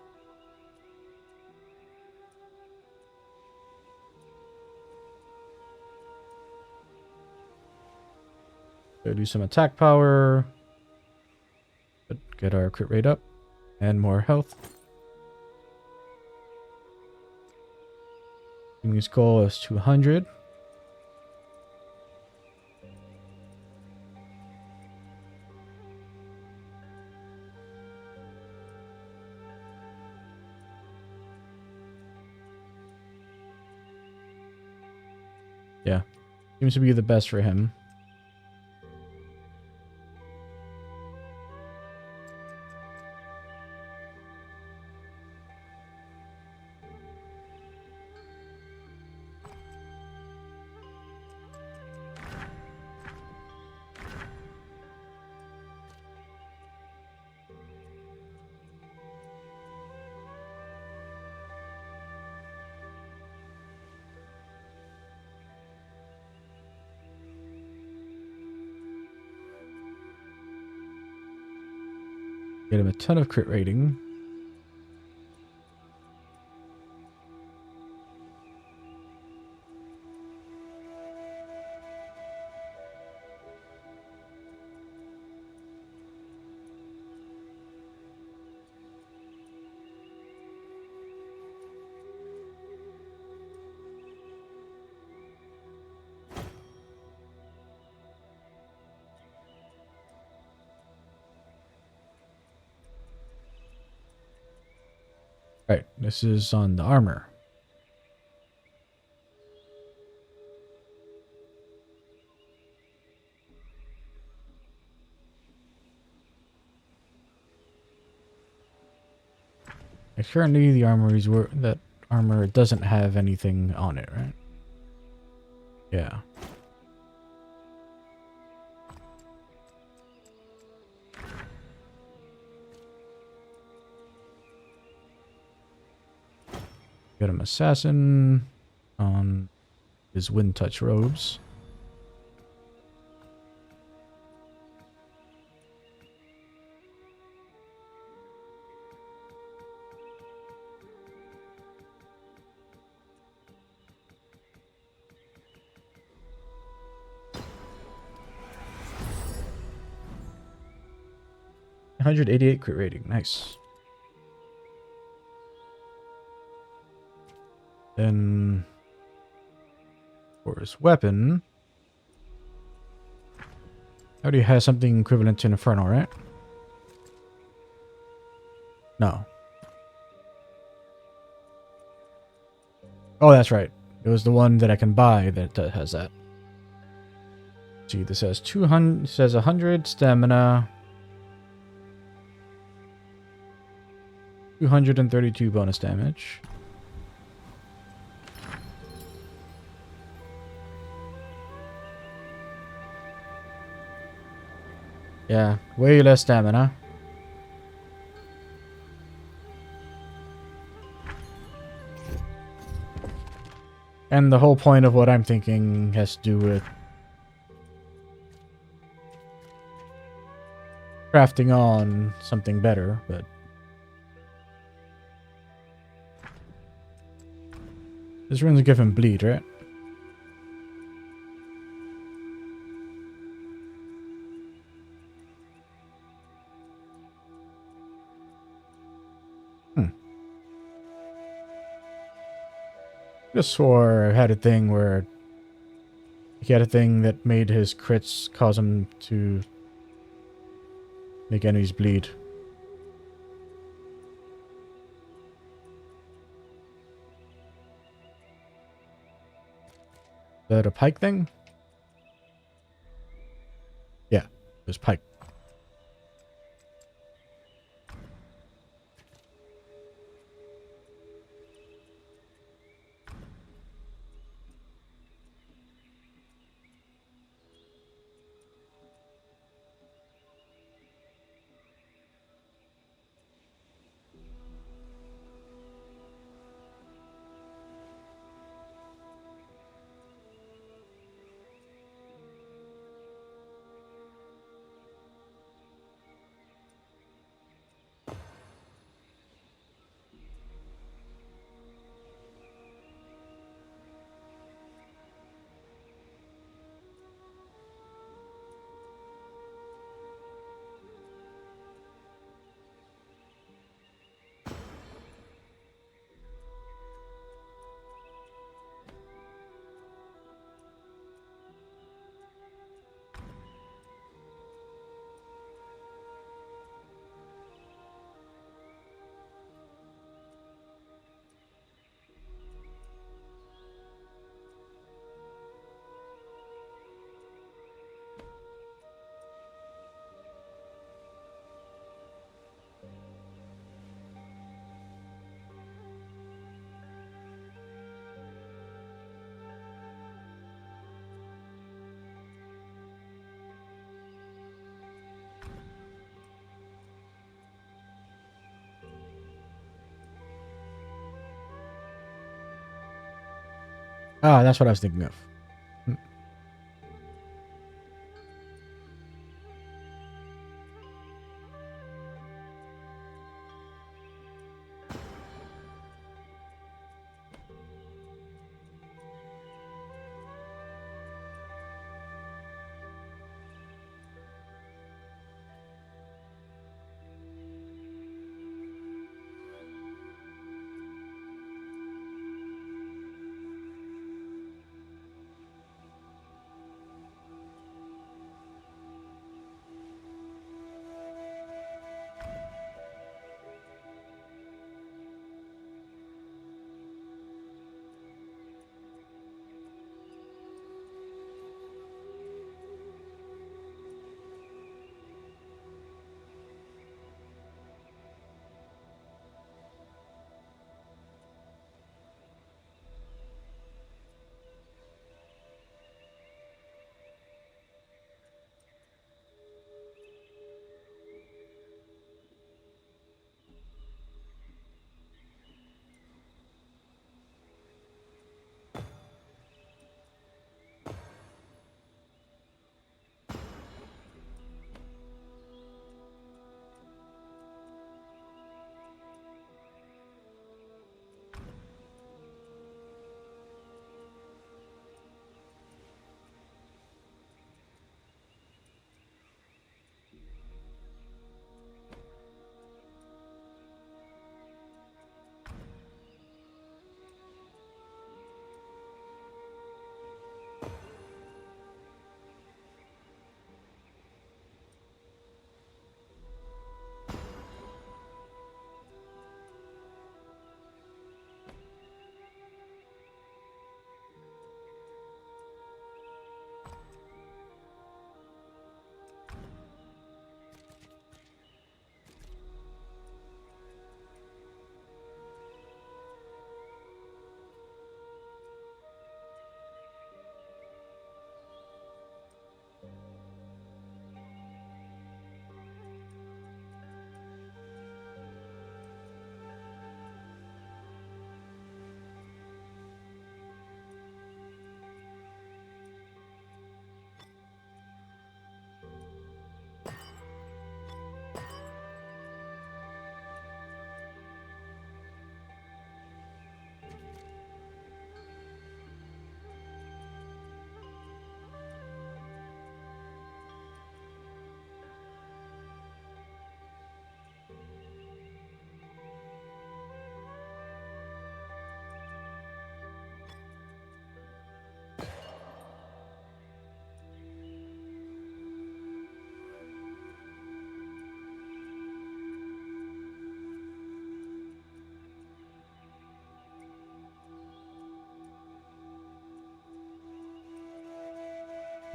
So do some attack power. But get our crit rate up. And more health. King's goal is 200. Yeah. Seems to be the best for him. Get him a ton of crit rating. Right, this is on the armor. And currently, the that armor doesn't have anything on it, right? Yeah. Got him assassin on his wind touch robes. $188 crit rating, nice. Then for his weapon, already has something equivalent to Inferno, right? No. Oh, that's right. It was the one that I can buy that has that. See, this has 200. Says 100 stamina, 232 bonus damage. Yeah, way less stamina. And the whole point of what I'm thinking has to do with crafting on something better, but this rune's give him bleed, right? Just swore I had a thing where he had a thing that made his crits cause him to make enemies bleed. Is that a pike thing? Yeah, it was pike. Ah, that's what I was thinking of.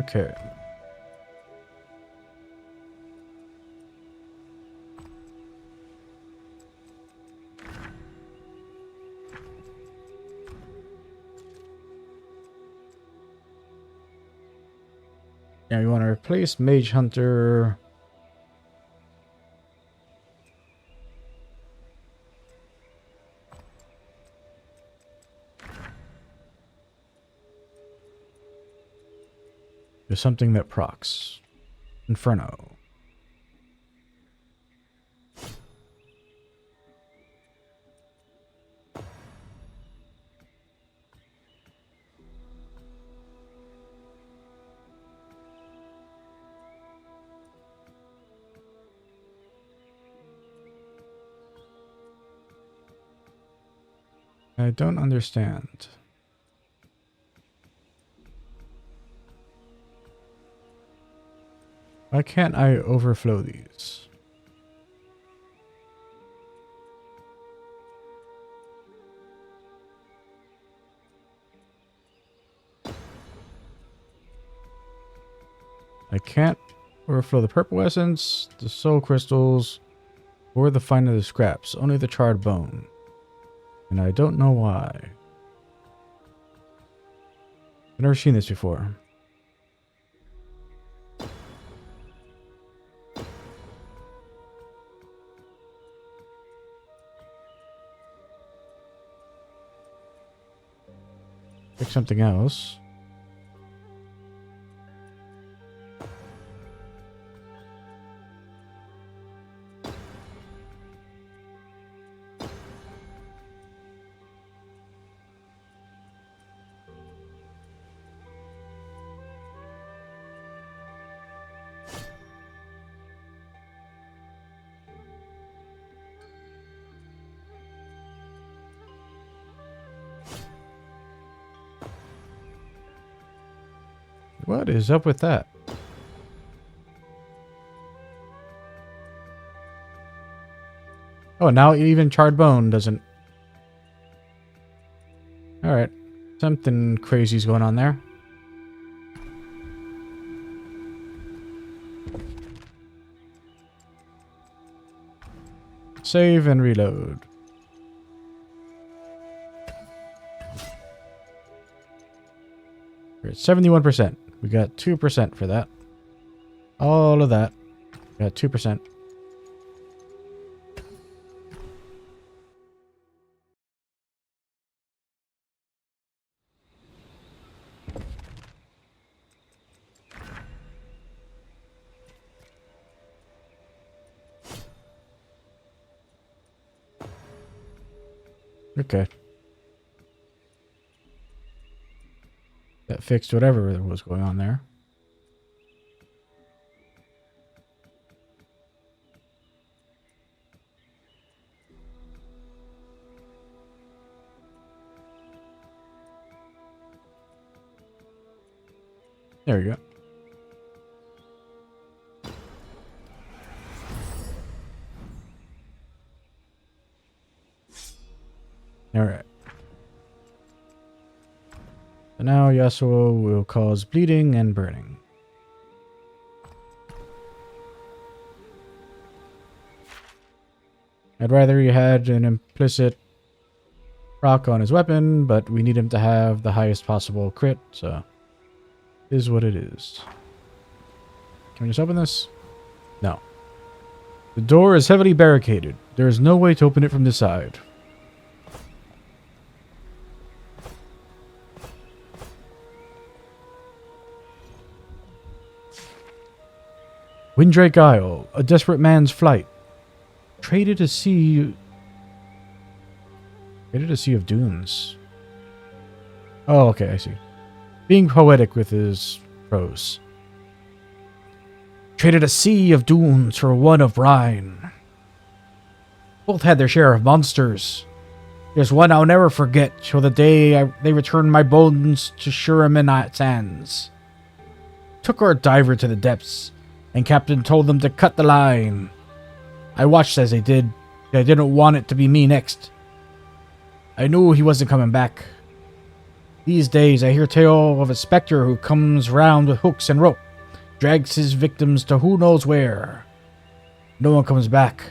Okay. Now you want to replace Mage Hunter. There's something that procs. Inferno. I don't understand. Why can't I overflow these? I can't overflow the purple essence, the soul crystals, or the finer the scraps. Only the charred bone. And I don't know why. I've never seen this before. Pick something else. What is up with that? Oh, now even charred bone doesn't. Alright. Something crazy's going on there. Save and reload. We're at 71%. We got 2% for that. All of that. We got 2%. Okay. That fixed whatever was going on there. There we go. Alright. So now Yasuo will cause bleeding and burning. I'd rather he had an implicit proc on his weapon, but we need him to have the highest possible crit, so is what it is. Can we just open this? No. The door is heavily barricaded. There is no way to open it from this side. Windrake Isle, a desperate man's flight. Traded a sea of dunes. Oh, okay, I see. Being poetic with his prose. Traded a sea of dunes for one of brine. Both had their share of monsters. There's one I'll never forget till the day they return my bones to Shuriman sands. Took our diver to the depths, and Captain told them to cut the line. I watched as they did. I didn't want it to be me next. I knew he wasn't coming back. These days, I hear tale of a specter who comes round with hooks and rope, drags his victims to who knows where. No one comes back.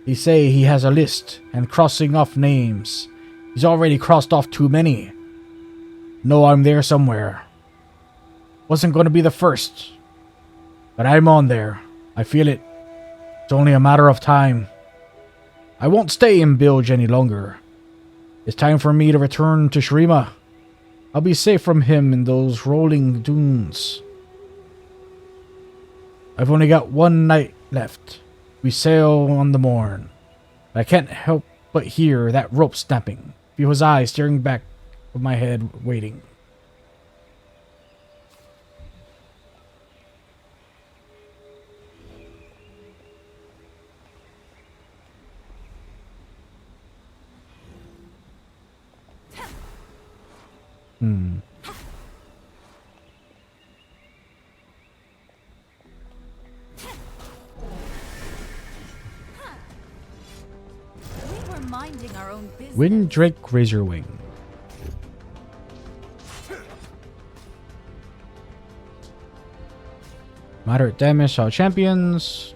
They say he has a list and crossing off names. He's already crossed off too many. Know I'm there somewhere. Wasn't going to be the first, but I'm on there. I feel it. It's only a matter of time. I won't stay in Bilge any longer. It's time for me to return to Shurima. I'll be safe from him in those rolling dunes. I've only got one night left. We sail on the morn. I can't help but hear that rope snapping. Feel his eyes staring back of my head, waiting. We were minding our own business. Wind Drake Razorwing. Moderate damage to all champions.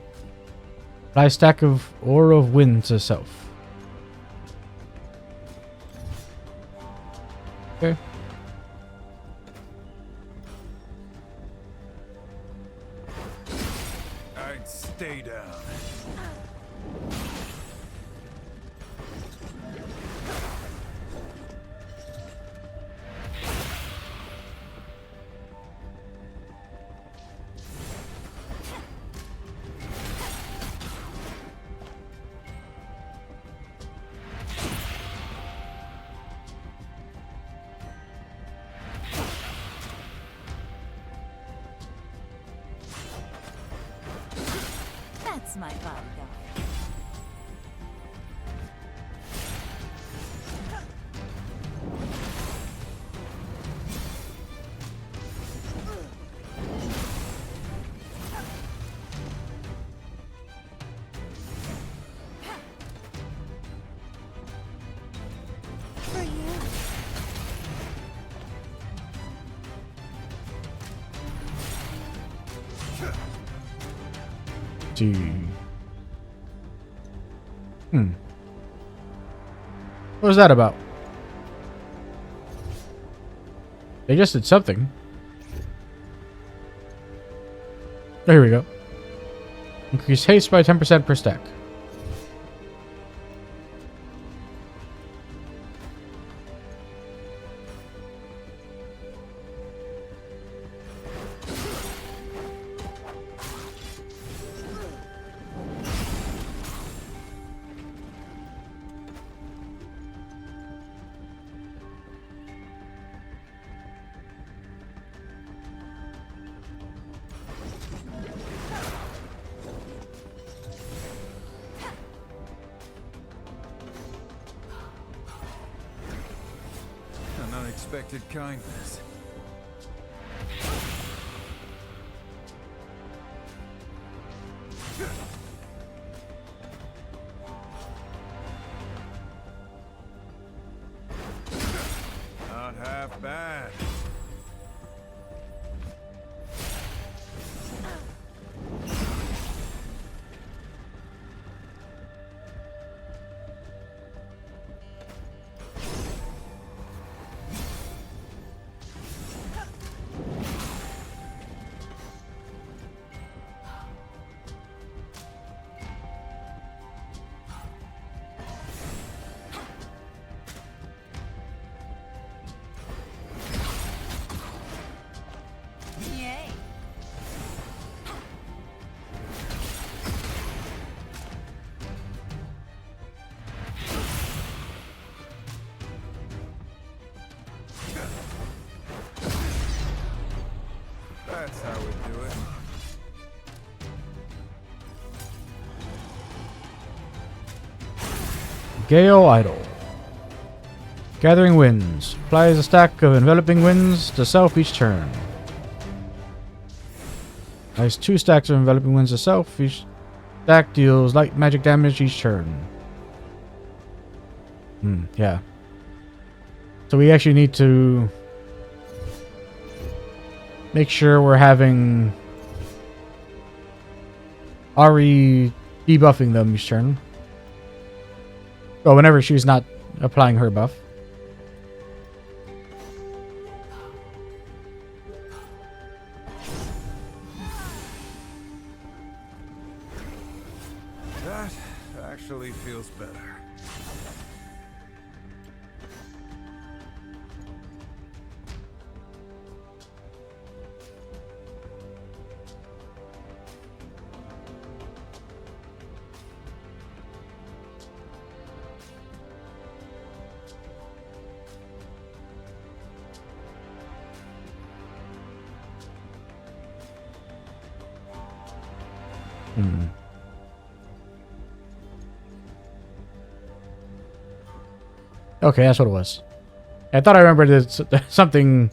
Apply stack of Aura of Wind to self. Okay. I'd stay down. That's my bodyguard. For you. See. What was that about? They just did something. Oh, here we go. Increase haste by 10% per stack. An unexpected kindness. Not half bad. Yay! That's how we do it. Gale Idol. Gathering Winds. Applies a stack of enveloping winds to self each turn. Applies 2 stacks of enveloping winds to self. Each stack deals light magic damage each turn. Yeah. So we actually need to make sure we're having Ari debuffing them each turn. Well, whenever she's not applying her buff. That actually feels better. Okay, that's what it was. I thought I remembered that something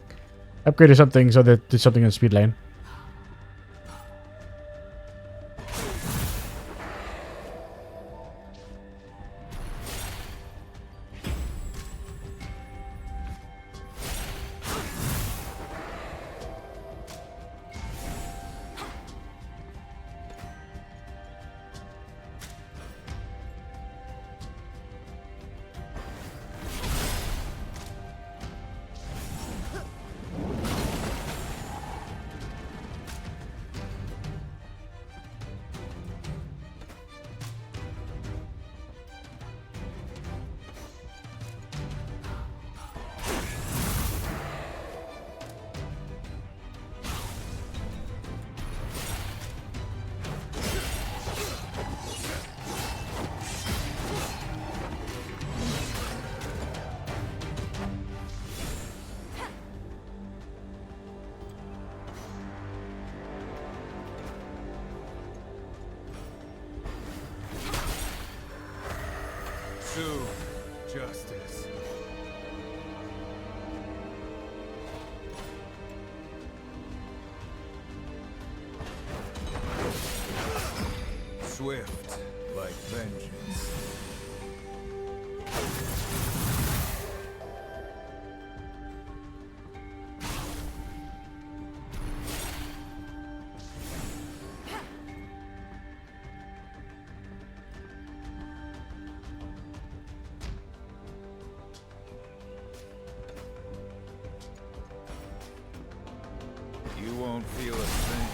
upgraded something so that did something in the speed lane. Soon, justice. Swift, like vengeance. You won't feel a thing.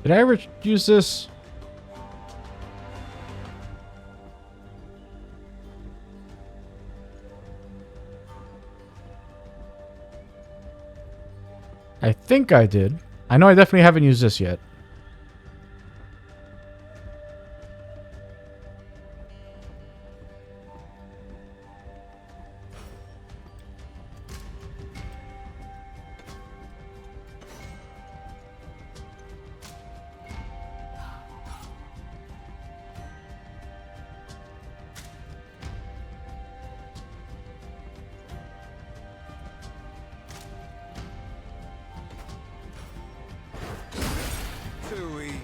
Did I ever use this? I think I did. I know I definitely haven't used this yet. Too easy.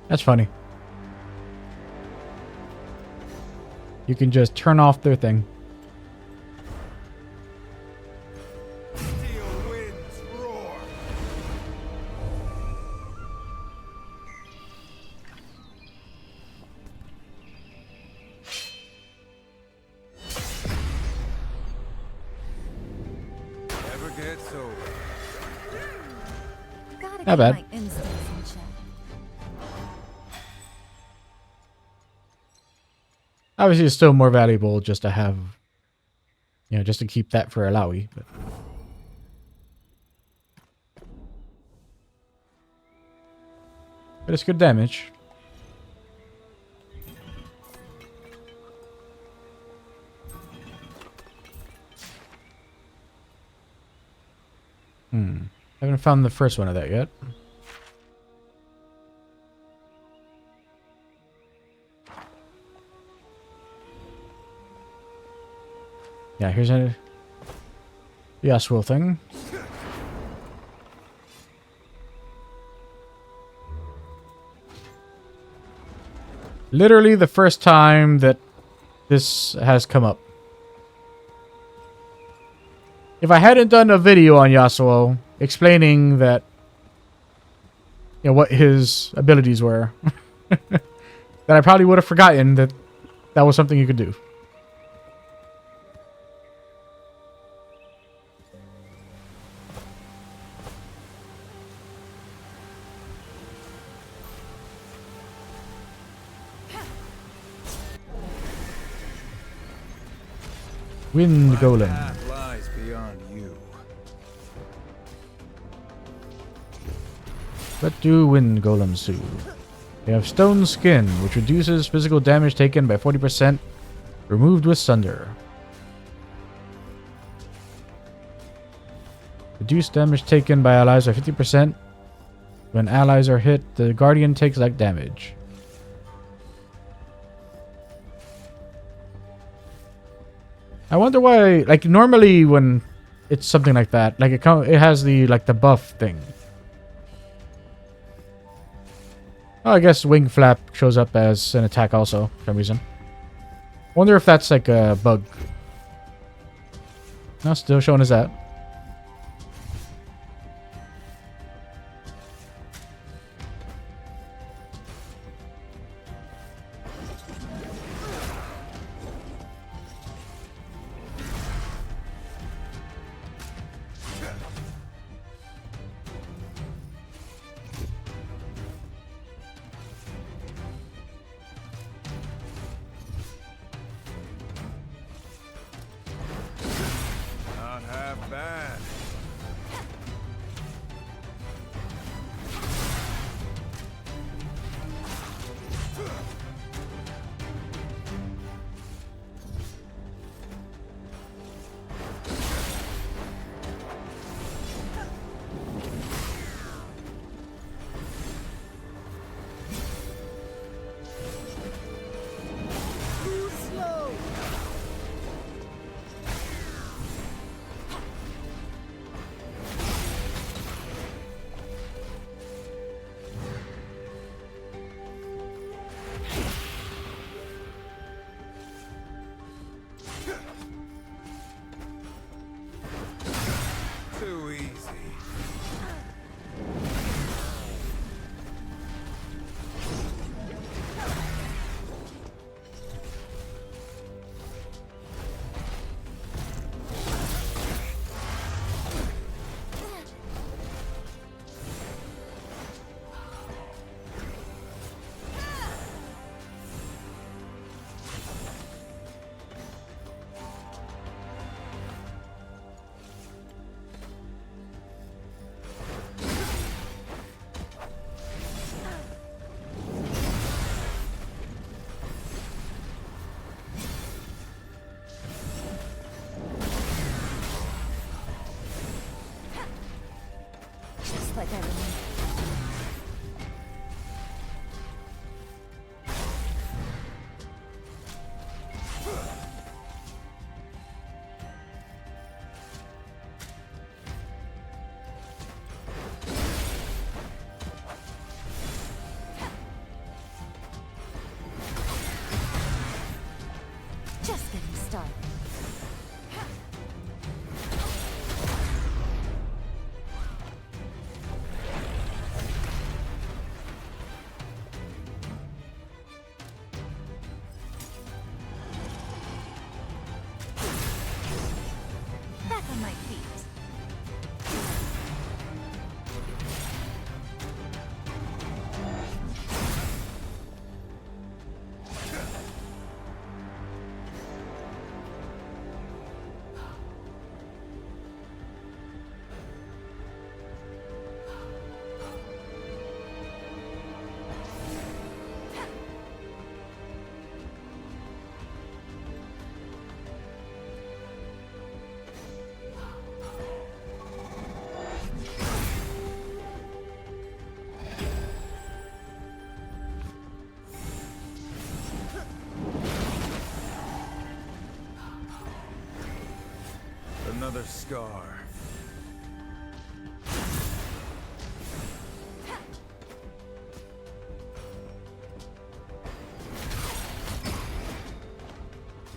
That's funny. You can just turn off their thing. Steel winds roar. Never gets over. Gotta Not keep bad. my instincts in check. Obviously, it's still more valuable just to have, you know, just to keep that for Alawi. But it's good damage. Haven't found the first one of that yet. Yeah, here's a Yasuo thing. Literally the first time that this has come up. If I hadn't done a video on Yasuo explaining that, you know, what his abilities were, then I probably would have forgotten that that was something you could do. Wind Golem. Path lies beyond you. What do Wind Golems do? They have Stone Skin, which reduces physical damage taken by 40%, removed with Sunder. Reduce damage taken by allies by 50%. When allies are hit, the Guardian takes like damage. I wonder why, like, normally when it's something like that, like, it has the, like, the buff thing. Oh, I guess Wing Flap shows up as an attack also, for some reason. Wonder if that's, like, a bug. No, still showing as that. Not half bad. Too easy. Just like I remember. Just getting started. Back on my feet. Another scar.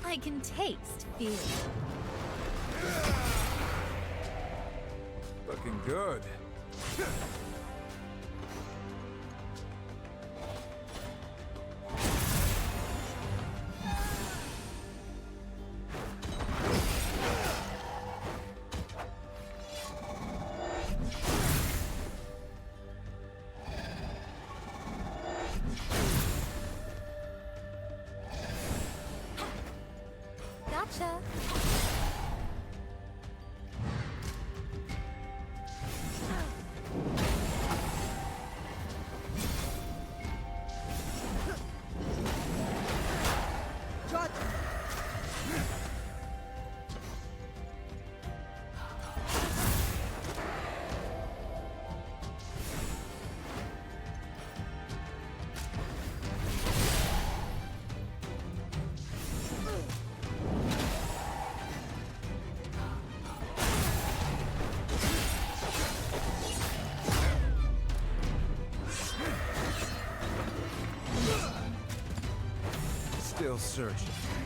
I can taste fear. Looking good. Gotcha. Still searching.